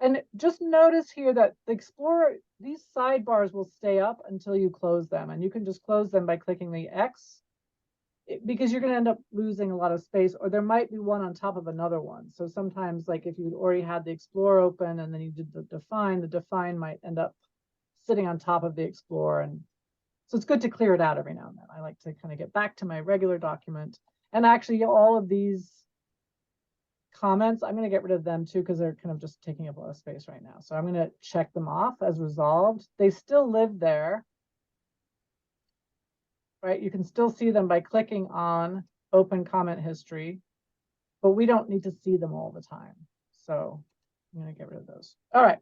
And just notice here that the Explorer, these sidebars will stay up until you close them, and you can just close them by clicking the X, because you're going to end up losing a lot of space, or there might be one on top of another one. So sometimes, like if you already had the Explorer open and then you did the define might end up sitting on top of the Explorer. And so it's good to clear it out every now and then. I like to kind of get back to my regular document. And actually all of these comments, I'm going to get rid of them too, because they're kind of just taking up a lot of space right now. So I'm going to check them off as resolved. They still live there, right? You can still see them by clicking on open comment history, but we don't need to see them all the time. So I'm going to get rid of those. All right.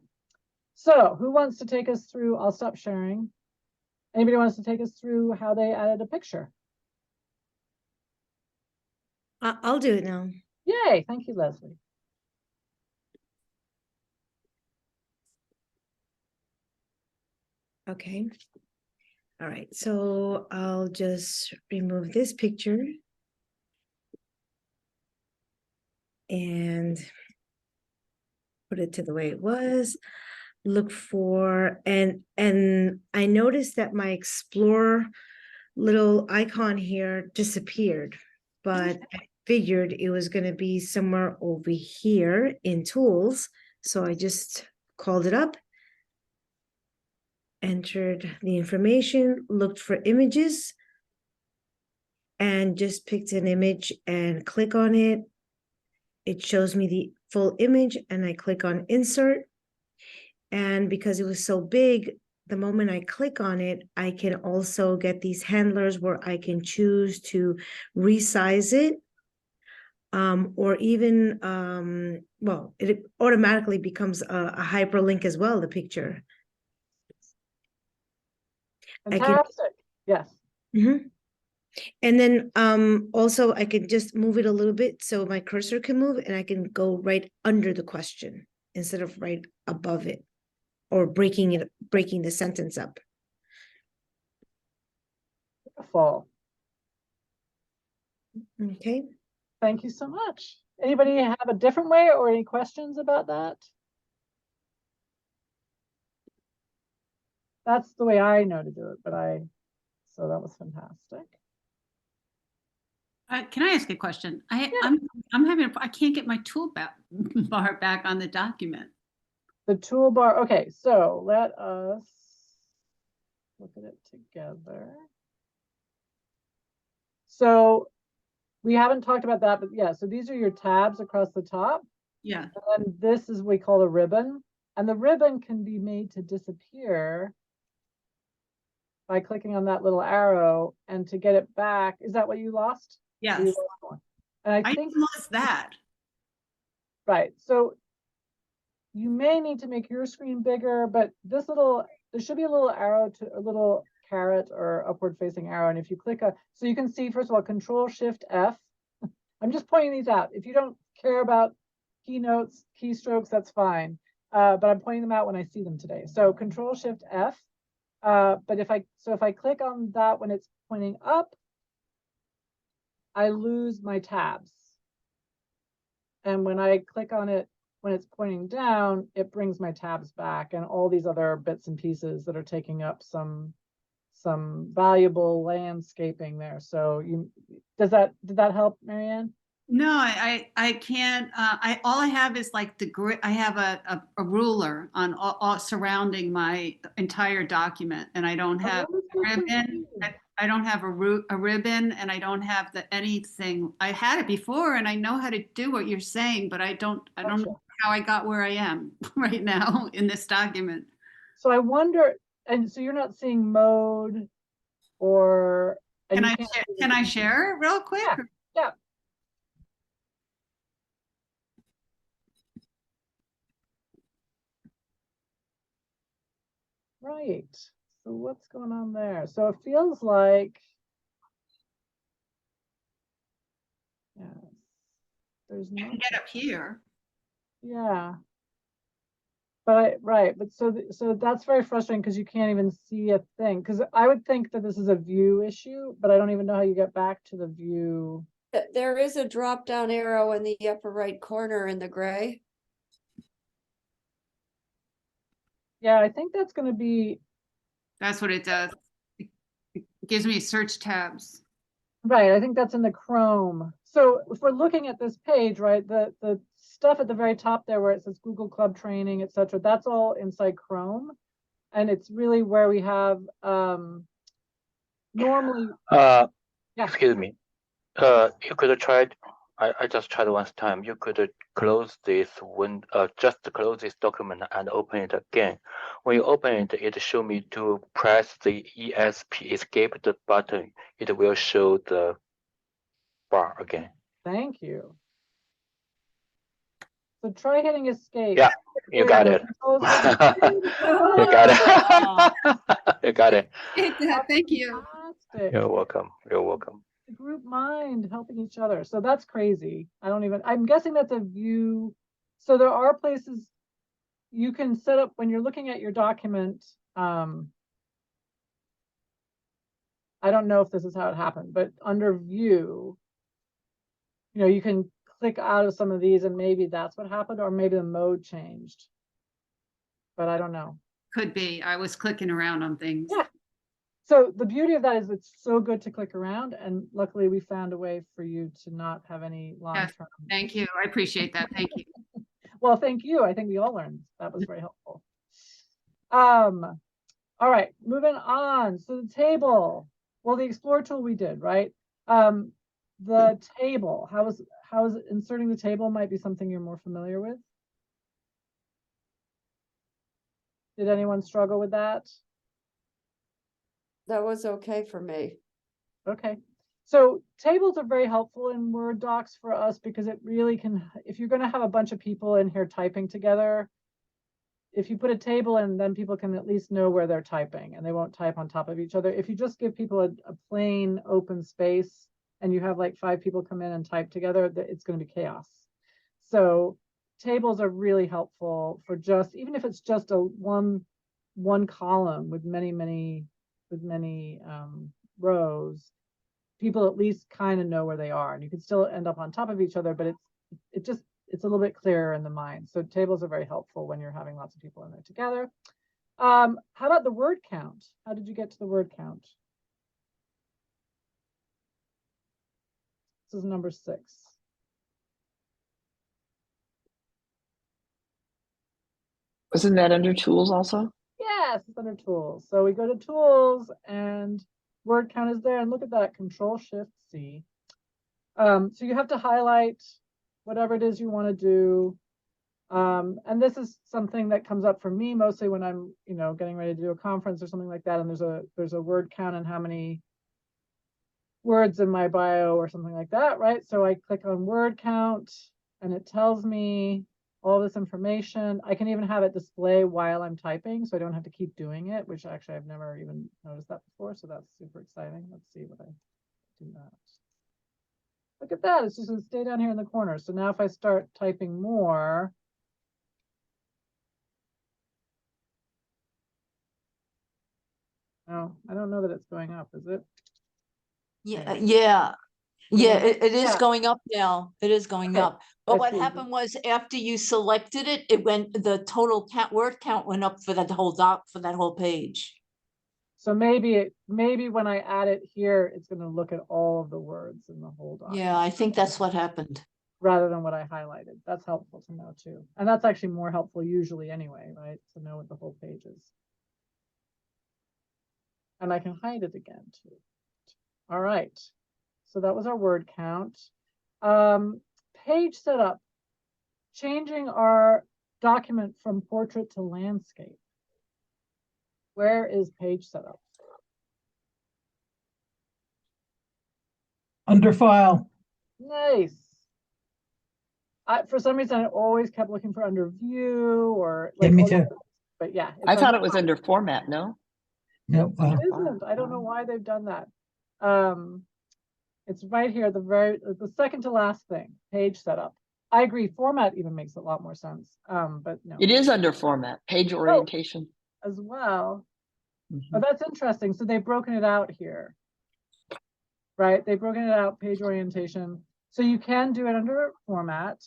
So who wants to take us through? I'll stop sharing. Anybody wants to take us through how they added a picture? I'll do it now. Yay. Thank you, Leslie. Okay. All right. So I'll just remove this picture and put it to the way it was. Look for, and I noticed that my Explorer little icon here disappeared, but I figured it was going to be somewhere over here in tools. So I just called it up, entered the information, looked for images, and just picked an image and click on it. It shows me the full image, and I click on insert. And because it was so big, the moment I click on it, I can also get these handlers where I can choose to resize it, or even, well, it automatically becomes a hyperlink as well, the picture. Fantastic. Yes. Mm-hmm. And then also I can just move it a little bit so my cursor can move, and I can go right under the question instead of right above it, or breaking the sentence up. Fall. Okay. Thank you so much. Anybody have a different way or any questions about that? That's the way I know to do it, but so that was fantastic. Can I ask a question? I can't get my bar back on the document. The toolbar. Okay, so let us look at it together. So we haven't talked about that, but yeah, so these are your tabs across the top. Yeah. And then this is what we call a ribbon. And the ribbon can be made to disappear by clicking on that little arrow, and to get it back. Is that what you lost? Yes. You lost one. And I think lost that. Right. So you may need to make your screen bigger, but there should be a little arrow, to a little caret or upward facing arrow. And if you click so you can see, first of all, Control-Shift-F. I'm just pointing these out. If you don't care about keynotes, keystrokes, that's fine. But I'm pointing them out when I see them today. So Control-Shift-F. But if I click on that when it's pointing up, I lose my tabs. And when I click on it when it's pointing down, it brings my tabs back, and all these other bits and pieces that are taking up some valuable landscaping there. So did that help, Marianne? No, I can't. All I have is like the grid. I have a ruler on all surrounding my entire document, and I don't have a ribbon. I don't have a ribbon, and I don't have anything. I had it before, and I know how to do what you're saying, but I don't know how I got where I am right now in this document. So I wonder, and so you're not seeing mode, or can I share it real quick? Yeah. Right. So what's going on there? So it feels like, yeah, there's no. I can get up here. Yeah. But but so that's very frustrating, because you can't even see a thing. Because I would think that this is a view issue, but I don't even know how you get back to the view. There is a drop down arrow in the upper right corner in the gray. Yeah, I think that's gonna be, That's what it does. It gives me search tabs. right, I think that's in the Chrome. So if we're looking at this page, right, the stuff at the very top there where it says Google Club training, etc., that's all inside Chrome. And it's really where we have normally, yeah. Excuse me. You could try. I just tried one time. You could close this just close this document and open it again. When you open it, it show me to press the escape the button. It will show the bar again. Thank you. So try hitting escape. Yeah, you There got go. it. Controls You got it. You got it. Thank you. Fantastic. You're welcome. You're welcome. The group mind helping each other. So that's crazy. I'm guessing that's a view. So there are places you can set up when you're looking at your document. I don't know if this is how it happened, but under view, you can click out of some of these and maybe that's what happened, or maybe the mode changed. But I don't know. Could be. I was clicking around on things. Yeah. So the beauty of that is it's so good to click around, and luckily we found a way for you to not have any long-term. Thank you. I appreciate that. Thank you. Well, thank you. I think we all learned. That was very helpful. All right, moving on. So the table. Well, the Explore tool we did, right? The table. How is inserting the table might be something you're more familiar with. Did anyone struggle with that? That was okay for me. Okay. So tables are very helpful in Word docs for us because it really can, if you're going to have a bunch of people in here typing together, if you put a table in, then people can at least know where they're typing and they won't type on top of each other. If you just give people a plain open space and you have like 5 people come in and type together, it's going to be chaos. So tables are really helpful for just, even if it's just a one column with many rows, people at least kind of know where they are, and you can still end up on top of each other, but it's a little bit clearer in the mind. So tables are very helpful when you're having lots of people in there together. How about the word count? How did you get to the word count? This is number 6. Wasn't that under tools also? Yes, it's under tools. So we go to tools and word count is there, and look at that, Control-Shift-C. So you have to highlight whatever it is you want to do. And this is something that comes up for me mostly when I'm, getting ready to do a conference or something like that. And there's a word count and how many words in my bio or something like that, right? So I click on word count and it tells me all this information. I can even have it display while I'm typing, so I don't have to keep doing it, which actually I've never even noticed that before. So that's super exciting. Let's see what I do that. Look at that, it's just gonna stay down here in the corner. So now if I start typing more, oh, I don't know that it's going up, is it? Yeah, it is Yeah. going up now. It is going Okay, up. But I what see. happened was after you selected it, the total word count went up for that whole page. So maybe when I add it here, it's going to look at all of the words in the whole document. Yeah, I think that's what happened. Rather than what I highlighted. That's helpful to know too. And that's actually more helpful usually anyway, right? To know what the whole page is. And I can hide it again too. All right. So that was our word count. Page setup. Changing our document from portrait to landscape. Where is page setup? Under file. Nice. For some reason, I always kept looking for under view or Yeah, like. me too. But yeah. I thought it was under format, no? Nope. It isn't. I don't know why they've done that. It's right here, the second to last thing, page setup. I agree, format even makes a lot more sense. But no. It is under format, page orientation. As well. Mhm. Oh, that's interesting. So they've broken it out here. right? They've broken it out, page orientation. So you can do it under format.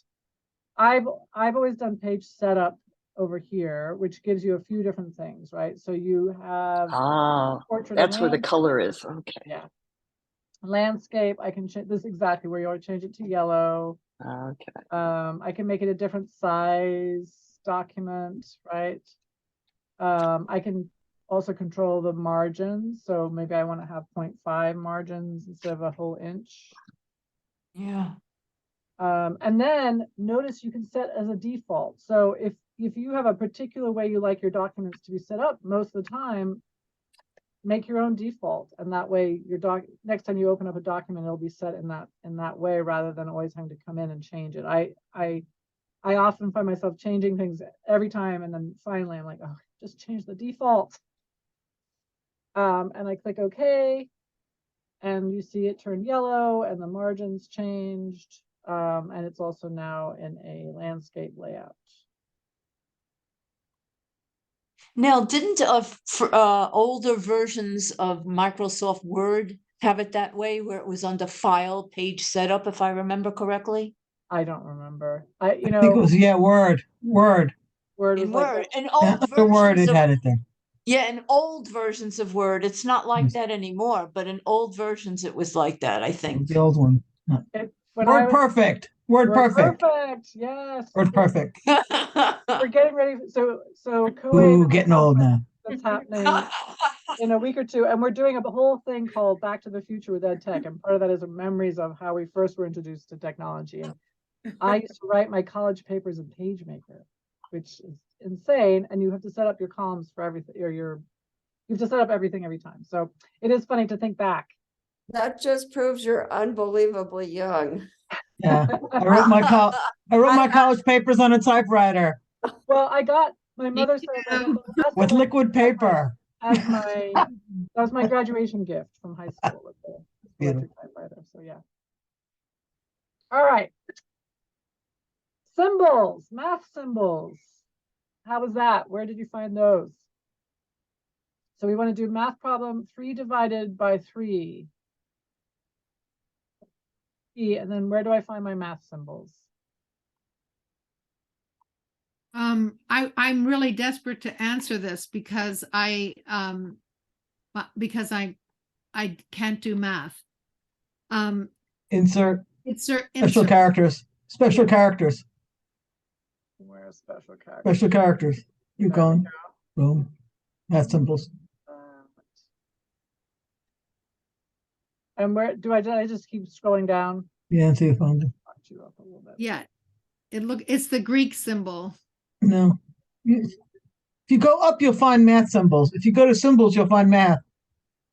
I've always done page setup over here, which gives you a few different things, right? So you have portrait and That's where the landscape. color is. Okay. Yeah. Landscape, I can change this exactly where you want to change it to yellow. Okay. I can make it a different size document, right? I can also control the margins. So maybe I want to have 0.5 margins instead of a whole inch. Yeah. And then notice you can set as a default. So if you have a particular way you like your documents to be set up, most of the time, make your own default. And that way your next time you open up a document, it'll be set in that way rather than always having to come in and change it. I often find myself changing things every time, and then finally I'm like, oh, just change the default. And I click OK, and you see it turned yellow and the margins changed. And it's also now in a landscape layout. Now, didn't older versions of Microsoft Word have it that way, where it was under File, Page Setup, if I remember correctly? I don't remember. I think it was, yeah, Word. Word was In like Word, that. and Yeah, old under Word, versions it of had it there. yeah, in old versions of Word, it's not like Yes. that anymore. But in old versions, it was like that, I think. The old one. When I Word was- perfect. Word perfect. Perfect. Yes. Word perfect. We're getting ready. So Ooh, getting old now. that's happening in a week or two, and we're doing a whole thing called Back to the Future with Ed Tech, and part of that is memories of how we first were introduced to technology. And I used to write my college papers in PageMaker, which is insane, and you have to set up your columns for everything, or you have to set up everything every time. So it is funny to think back. That just proves you're unbelievably young. Yeah. I wrote my college papers on a typewriter Well, I got my mother said that's with what liquid paper. as that was my graduation gift from high school with the electric typewriter. So yeah. All right. Symbols, math symbols. How was that? Where did you find those? So we want to do math problem 3 divided by 3. And then where do I find my math symbols? I'm really desperate to answer this because I can't do math. Insert Insert special characters. Special characters. Where's special characters? Special characters. Keep There we going. go. Boom. Math symbols. And where do I just keep scrolling down? Yeah, until you find them. Watch you up a little bit. Yeah, it's the Greek symbol. No. If you go up, you'll find math symbols. If you go to symbols, you'll find math.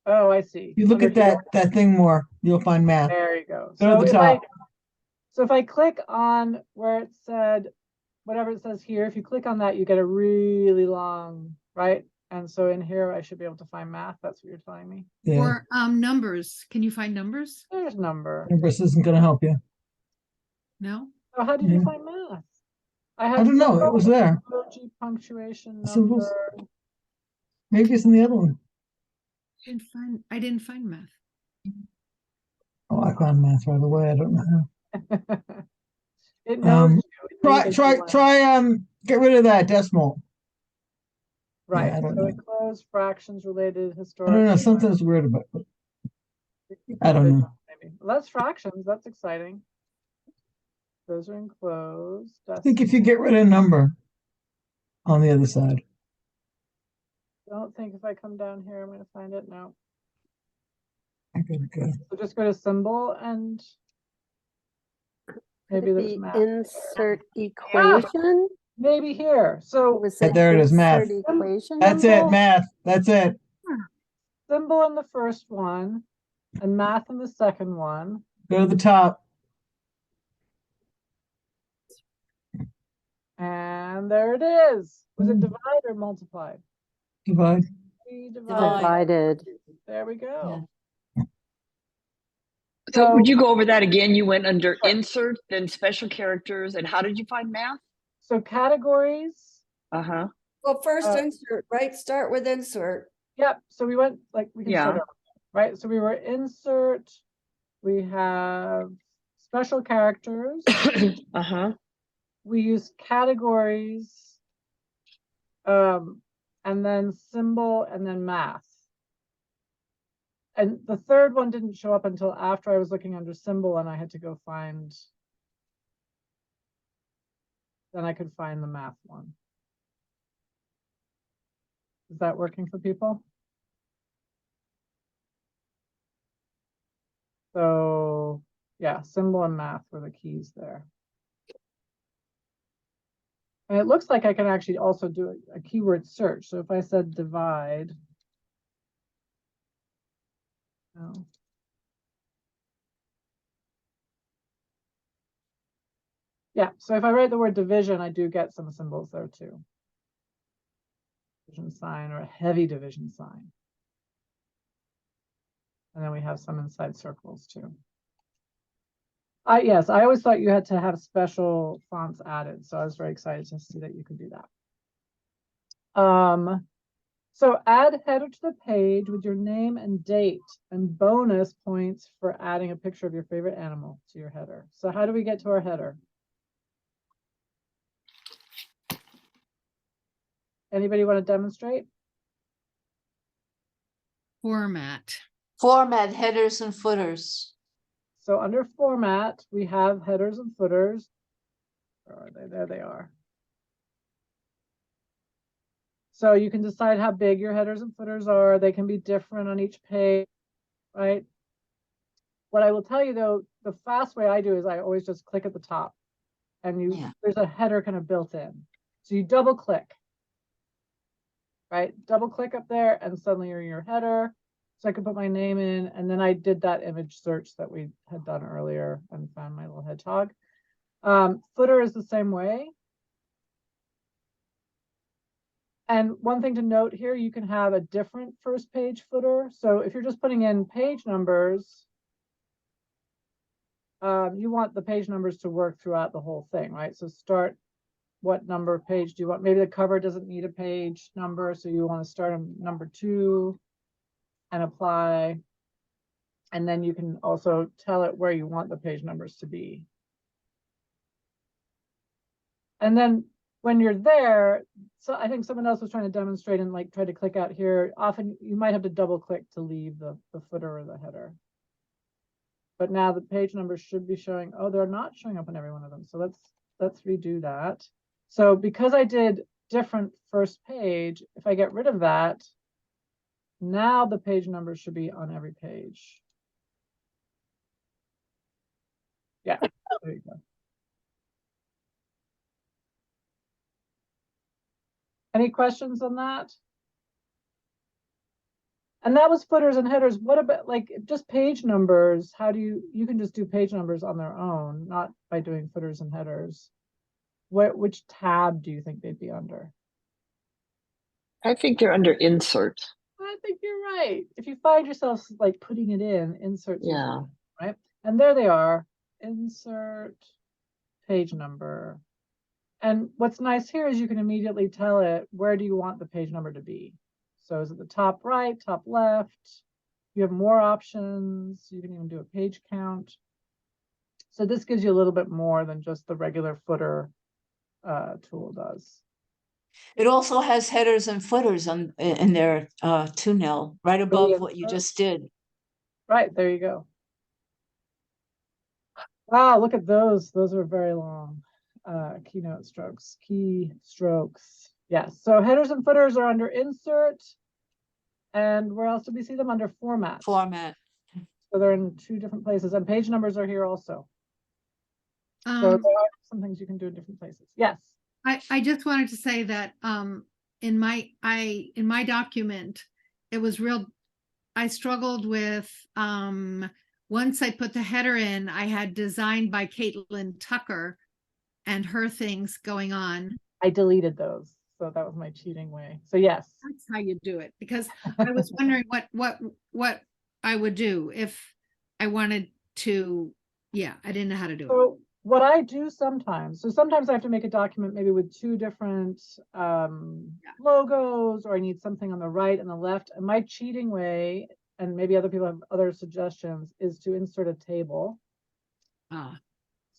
Oh, I see. You look Under at here. that thing more, you'll find math. There you go. Go to the top. If I click on where it said, whatever it says here, if you click on that, you get a really long, right? And so in here, I should be able to find math. That's what you're telling me. Yeah. Or numbers. Can you find numbers? There's number. Numbers isn't going to help you. No. So how did you find math? I don't know. It was there. Emoji, punctuation, Symbols. number. Maybe it's in the other one. I didn't find math. Oh, I found math right away. I don't know how. It knows you. Try get rid of that decimal. Right. Yeah, I don't so know. it closed fractions related I historic. don't know. Something's weird about it. I don't know. Maybe. Well, that's fractions. That's exciting. Those are enclosed. I think if you get rid of number on the other side. I don't think if I come down here, I'm going to find it. No. I gotta go. So just go to symbol and maybe there's The math. insert equation. Maybe here. So Was Yeah, there it is, math. insert equation? That's it, math. That's it. symbol in the first one and math in the second one. Go to the top. And there it is. Was it divide or multiplied? Divide. Divided. There we go. So would you go over that again? You went under insert, then special characters, and how did you find math? So categories. Uh-huh. Well, first insert, right? Start with insert. Yep. So we went we can start over, right? So we were insert We have special characters. Uh-huh. We use categories, and then symbol, and then math. And the third one didn't show up until after I was looking under symbol and I had to go find, then I could find the math one. Is that working for people? So yeah, symbol and math were the keys there. And it looks like I can actually also do a keyword search. So if I said divide, oh. Yeah, so if I write the word division, I do get some symbols there too. Division sign or a heavy division sign. And then we have some inside circles too. Yes, I always thought you had to have special fonts added, so I was very excited to see that you could do that. So add header to the page with your name and date, and bonus points for adding a picture of your favorite animal to your header. So how do we get to our header? Anybody want to demonstrate? Format. Format, headers and footers. So under format, we have headers and footers. Where are they? There they are. So you can decide how big your headers and footers are. They can be different on each page, right? What I will tell you though, the fast way I do is I always just click at the top and there's a header kind of built in. So you double click, right? Double click up there and suddenly you're in your header. So I could put my name in, and then I did that image search that we had done earlier and found my little hedgehog. Footer is the same way. And one thing to note here, you can have a different first page footer. So if you're just putting in page numbers, you want the page numbers to work throughout the whole thing, right? So start, what number of page do you want? Maybe the cover doesn't need a page number, so you want to start on number 2 and apply. And then you can also tell it where you want the page numbers to be. And then when you're there, so I think someone else was trying to demonstrate and like try to click out here. Often you might have to double click to leave the footer or the header. But now the page numbers should be showing. Oh, they're not showing up on every one of them. So let's redo that. So because I did different first page, if I get rid of that, now the page numbers should be on every page. Yeah, there you go. Any questions on that? And that was footers and headers. What about like just page numbers? How do you can just do page numbers on their own, not by doing footers and headers. Which tab do you think they'd be under? I think they're under insert. I think you're right. If you find yourself like putting it in, insert, Yeah. right? And there they are, insert, page number. And what's nice here is you can immediately tell it, where do you want the page number to be? So is it the top right, top left? You have more options. You can even do a page count. So this gives you a little bit more than just the regular footer tool does. It also has headers and footers in there too, Nell, right above what you just did. Right, there you go. Wow, look at those. Those are very long keynote strokes, key strokes. Yes, so headers and footers are under insert. And where else do we see them? Under format. Format. So they're in 2 different places, and page numbers are here also. So there are some things you can do in different places. Yes. I just wanted to say that in my document, it was I struggled with once I put the header in, I had designed by Caitlin Tucker and her things going on. I deleted those. So that was my cheating way. So yes. That's how you do it, because I was wondering what I would do if I wanted to. Yeah, I didn't know how to do it. So what I do sometimes, I have to make a document maybe with 2 different logos, or I need something on the right and the left. And my cheating way and maybe other people have other suggestions, is to insert a table. Ah,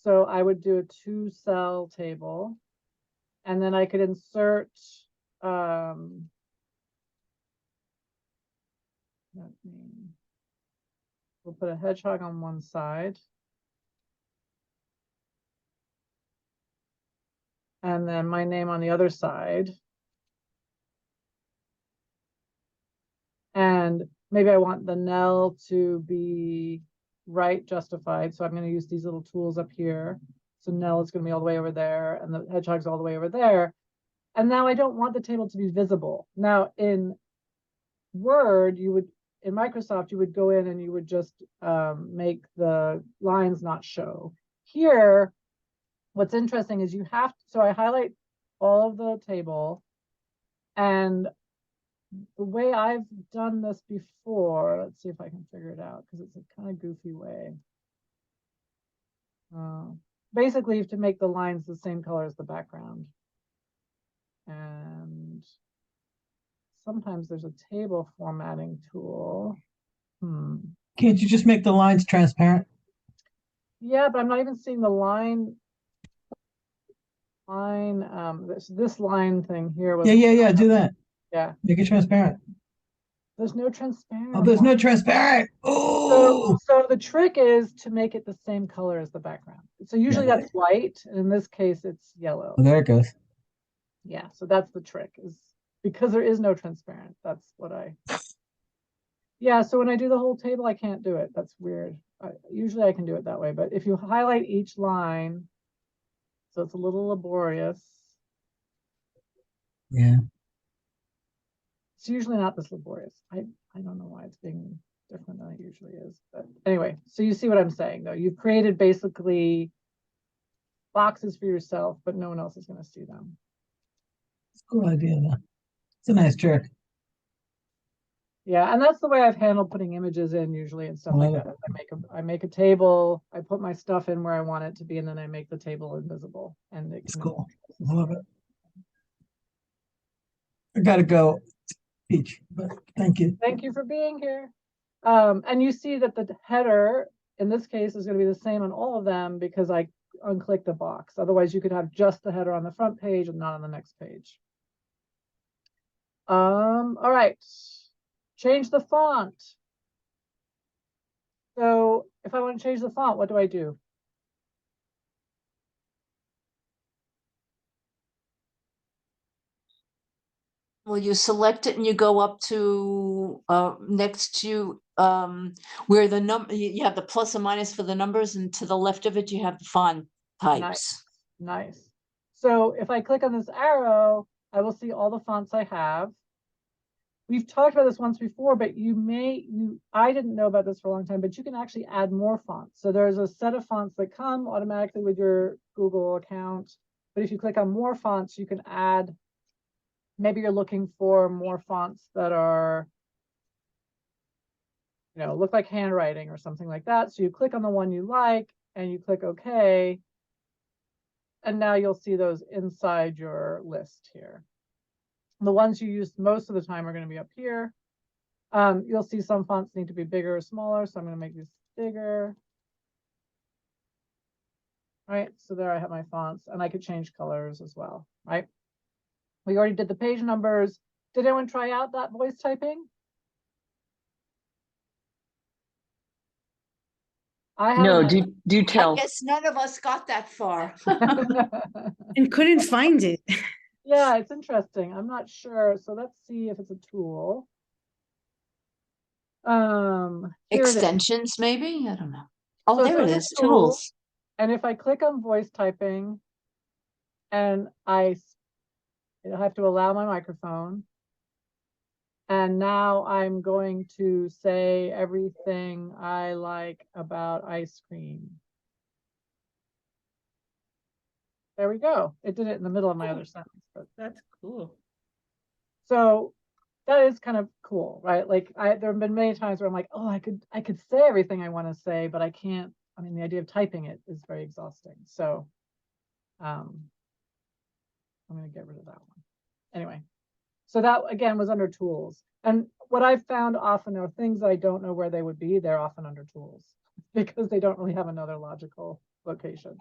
So I would do a 2-cell table, and then I could insert, we'll put a hedgehog on one side. And then my name on the other side. And maybe I want the Nell to be right justified. So I'm going to use these little tools up here. So Nell is going to be all the way over there, and the hedgehog's all the way over there. And now I don't want the table to be visible. Now in Word, in Microsoft, you would go in and you would just make the lines not show. Here, what's interesting is so I highlight all of the table, and the way I've done this before, let's see if I can figure it out, because it's a kind of goofy way. Basically, you have to make the lines the same color as the background. And sometimes there's a table formatting tool. Can't you just make the lines transparent? Yeah, but I'm not even seeing the line. This line thing here was. Yeah, do that. Yeah. Make it transparent. There's no transparent. Oh, there's no transparent. Oh, So the trick is to make it the same color as the background. So usually that's white, and in this case it's yellow. well, there it goes. Yeah, so that's the trick, is because there is no transparent. That's what yeah, so when I do the whole table, I can't do it. That's weird. Usually I can do it that way, but if you highlight each line, so it's a little laborious. Yeah. It's usually not this laborious. I don't know why it's being different than it usually is. But anyway, so you see what I'm saying, though. You've created basically boxes for yourself, but no one else is going to see them. It's a cool idea, though. It's a nice trick. Yeah, and that's the way I've handled putting images in usually and stuff like that. I make a table, I put my stuff in where I want it to be, and then I make the table invisible. And it's cool. I love it. I gotta go, Peach, but thank you. Thank you for being here. And you see that the header in this case is going to be the same on all of them because I unclick the box. Otherwise, you could have just the header on the front page and not on the next page. All right. Change the font. So if I want to change the font, what do I do? Well, you select it and you go up to next to where the number you have the plus and minus for the numbers, and to the left of it you have the font types. Nice. So if I click on this arrow, I will see all the fonts I have. We've talked about this once before, but I didn't know about this for a long time, but you can actually add more fonts. So there's a set of fonts that come automatically with your Google account. But if you click on more fonts, you can add, maybe you're looking for more fonts that are, look like handwriting or something like that. So you click on the one you like and you click OK. And now you'll see those inside your list here. The ones you use most of the time are going to be up here. You'll see some fonts need to be bigger or smaller, so I'm going to make these bigger. Right, so there I have my fonts, and I could change colors as well, right? We already did the page numbers. Did anyone try out that voice typing? No, do tell. I guess none of us got that far. And couldn't find it. Yeah, it's interesting. I'm not sure. So let's see if it's a tool. Extensions, maybe? I don't know. Oh, So there it it's is. a tool, Tools. And if I click on voice typing and I have to allow my microphone. And now I'm going to say everything I like about ice cream. There we go. It did it in the middle of my other sentence, but That's cool. so that is kind of cool, right? Like there have been many times where I'm like, oh, I could say everything I want to say, but I can't. I mean, the idea of typing it is very exhausting. So I'm going to get rid of that one. Anyway, So that again was under tools. And what I've found often are things I don't know where they would be, they're often under tools because they don't really have another logical location.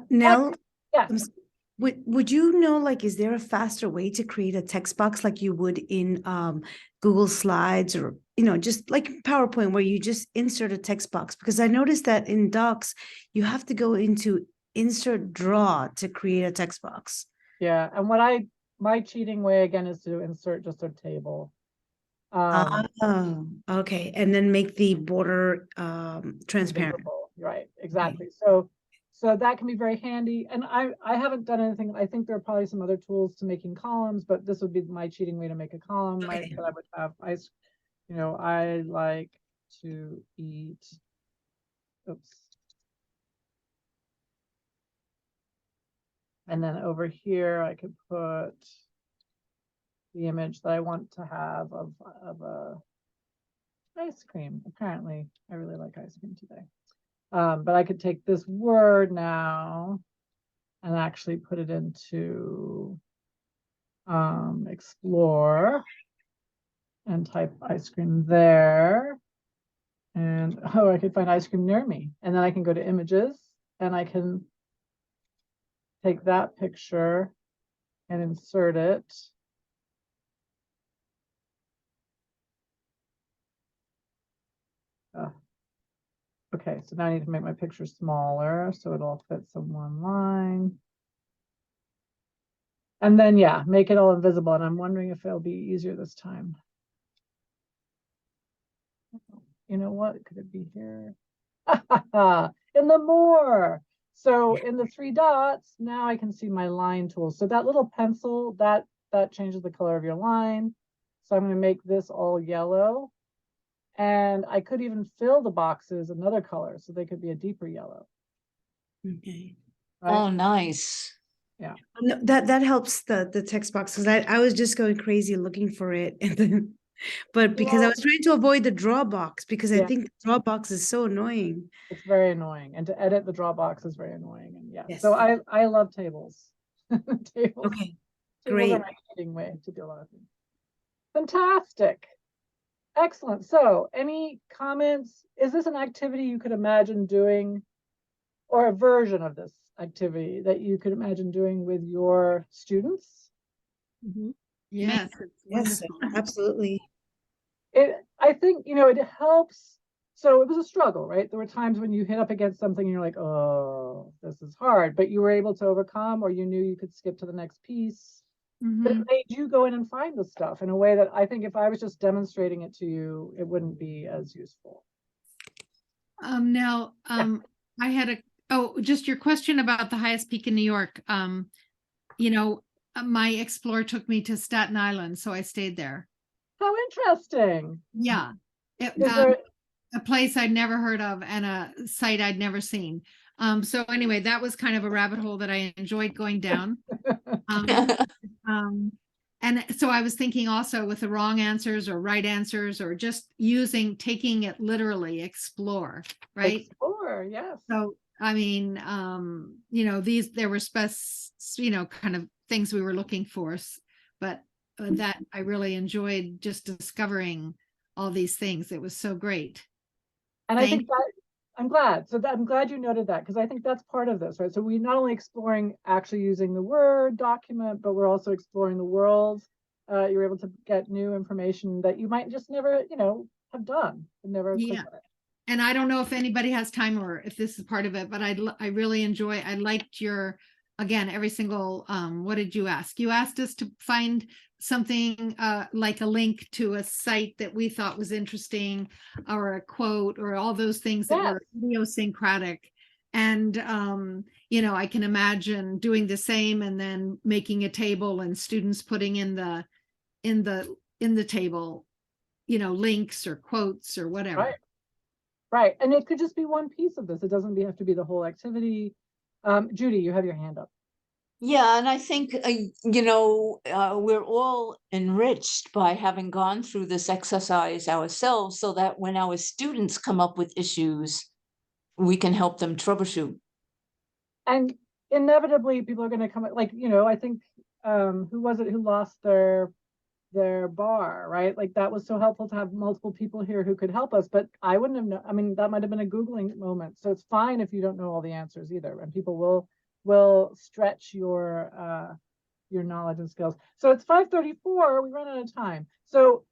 Nell, Yes. would you know, like, is there a faster way to create a text box like you would in Google Slides or, just like PowerPoint where you just insert a text box? Because I noticed that in Docs, you have to go into insert draw to create a text box. Yeah, and my cheating way again is to insert just a table. Oh, okay. And then make the border transparent. Visible, right, exactly. So that can be very handy. And I haven't done anything. I think there are probably some other tools to making columns, but this would be my cheating way to make a column. Okay. That I would have I like to eat. Oops. And then over here, I could put the image that I want to have of a ice cream. Apparently, I really like ice cream today. But I could take this word now and actually put it into explore and type ice cream there. And I could find ice cream near me. And then I can go to images and I can take that picture and insert it. Okay, so now I need to make my picture smaller so it'll fit some one line. And then, yeah, make it all invisible. And I'm wondering if it'll be easier this time. You know what? Could it be here? In the more. So in the 3 dots, now I can see my line tool. So that little pencil, that changes the color of your line. So I'm going to make this all yellow. And I could even fill the boxes another color, so they could be a deeper yellow. Okay. Right? Oh, nice. Yeah. No, that helps the text box because I was just going crazy looking for it. And then, but because I was trying to avoid the draw box because I think the draw box is so annoying. It's very annoying. And to edit the draw box is very annoying. And Yes. So I love tables. Tables. Okay. Tables Great. are my cheating way to do a lot of things. Fantastic. Excellent. So any comments? Is this an activity you could imagine doing or a version of this activity that you could imagine doing with your students? Yes, it's Yes, wonderful. absolutely. I think, it helps. So it was a struggle, right? There were times when you hit up against something and you're like, oh, this is hard, but you were able to overcome, or you knew you could skip to the next piece. But it made you go in and find the stuff in a way that I think if I was just demonstrating it to you, it wouldn't be as useful. Now, I had just your question about the highest peak in New York. My Explorer took me to Staten Island, so I stayed there. How interesting. Yeah. A place I'd never heard of and a site I'd never seen. So anyway, that was kind of a rabbit hole that I enjoyed going down. And so I was thinking also with the wrong answers or right answers or just taking it literally, explore, right? Explore, yes. So, I mean, there were kind of things we were looking for, but that I really enjoyed just discovering all these things. It was so great. And I think that I'm glad. I'm glad you noted that because I think that's part of this, right? So we're not only exploring actually using the Word document, but we're also exploring the world. You're able to get new information that you might just never, have done and never clicked on it. And I don't know if anybody has time or if this is part of it, but I really I liked again, every single, what did you ask? You asked us to find something like a link to a site that we thought was interesting or a quote or all those things that were idiosyncratic. And, I can imagine doing the same and then making a table and students putting in the table, links or quotes or whatever. Right. And it could just be one piece of this. It doesn't have to be the whole activity. Judy, you have your hand up. Yeah, and I think, we're all enriched by having gone through this exercise ourselves so that when our students come up with issues, we can help them troubleshoot. And inevitably, people are going to come, I think who was it who lost their bar, right? Like that was so helpful to have multiple people here who could help us, but I wouldn't have known. I mean, that might have been a Googling moment. So it's fine if you don't know all the answers either, and people will stretch your knowledge and skills. So it's 5:34, we run out of time. So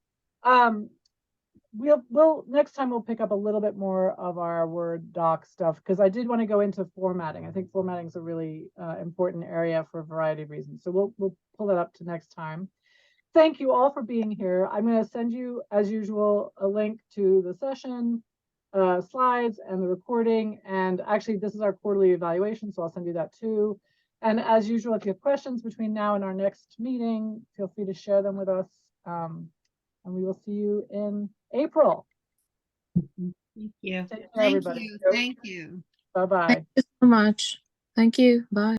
we'll next time we'll pick up a little bit more of our Word doc stuff, because I did want to go into formatting. I think formatting is a really important area for a variety of reasons. So we'll pull that up to next time. Thank you all for being here. I'm going to send you, as usual, a link to the session, slides, and the recording. And actually, this is our quarterly evaluation, so I'll send you that too. And as usual, if you have questions between now and our next meeting, feel free to share them with us. And we will see you in April. Thank you. Take care, Thank everybody. you. Thank you. Bye-bye. Thank you so much. Thank you. Bye.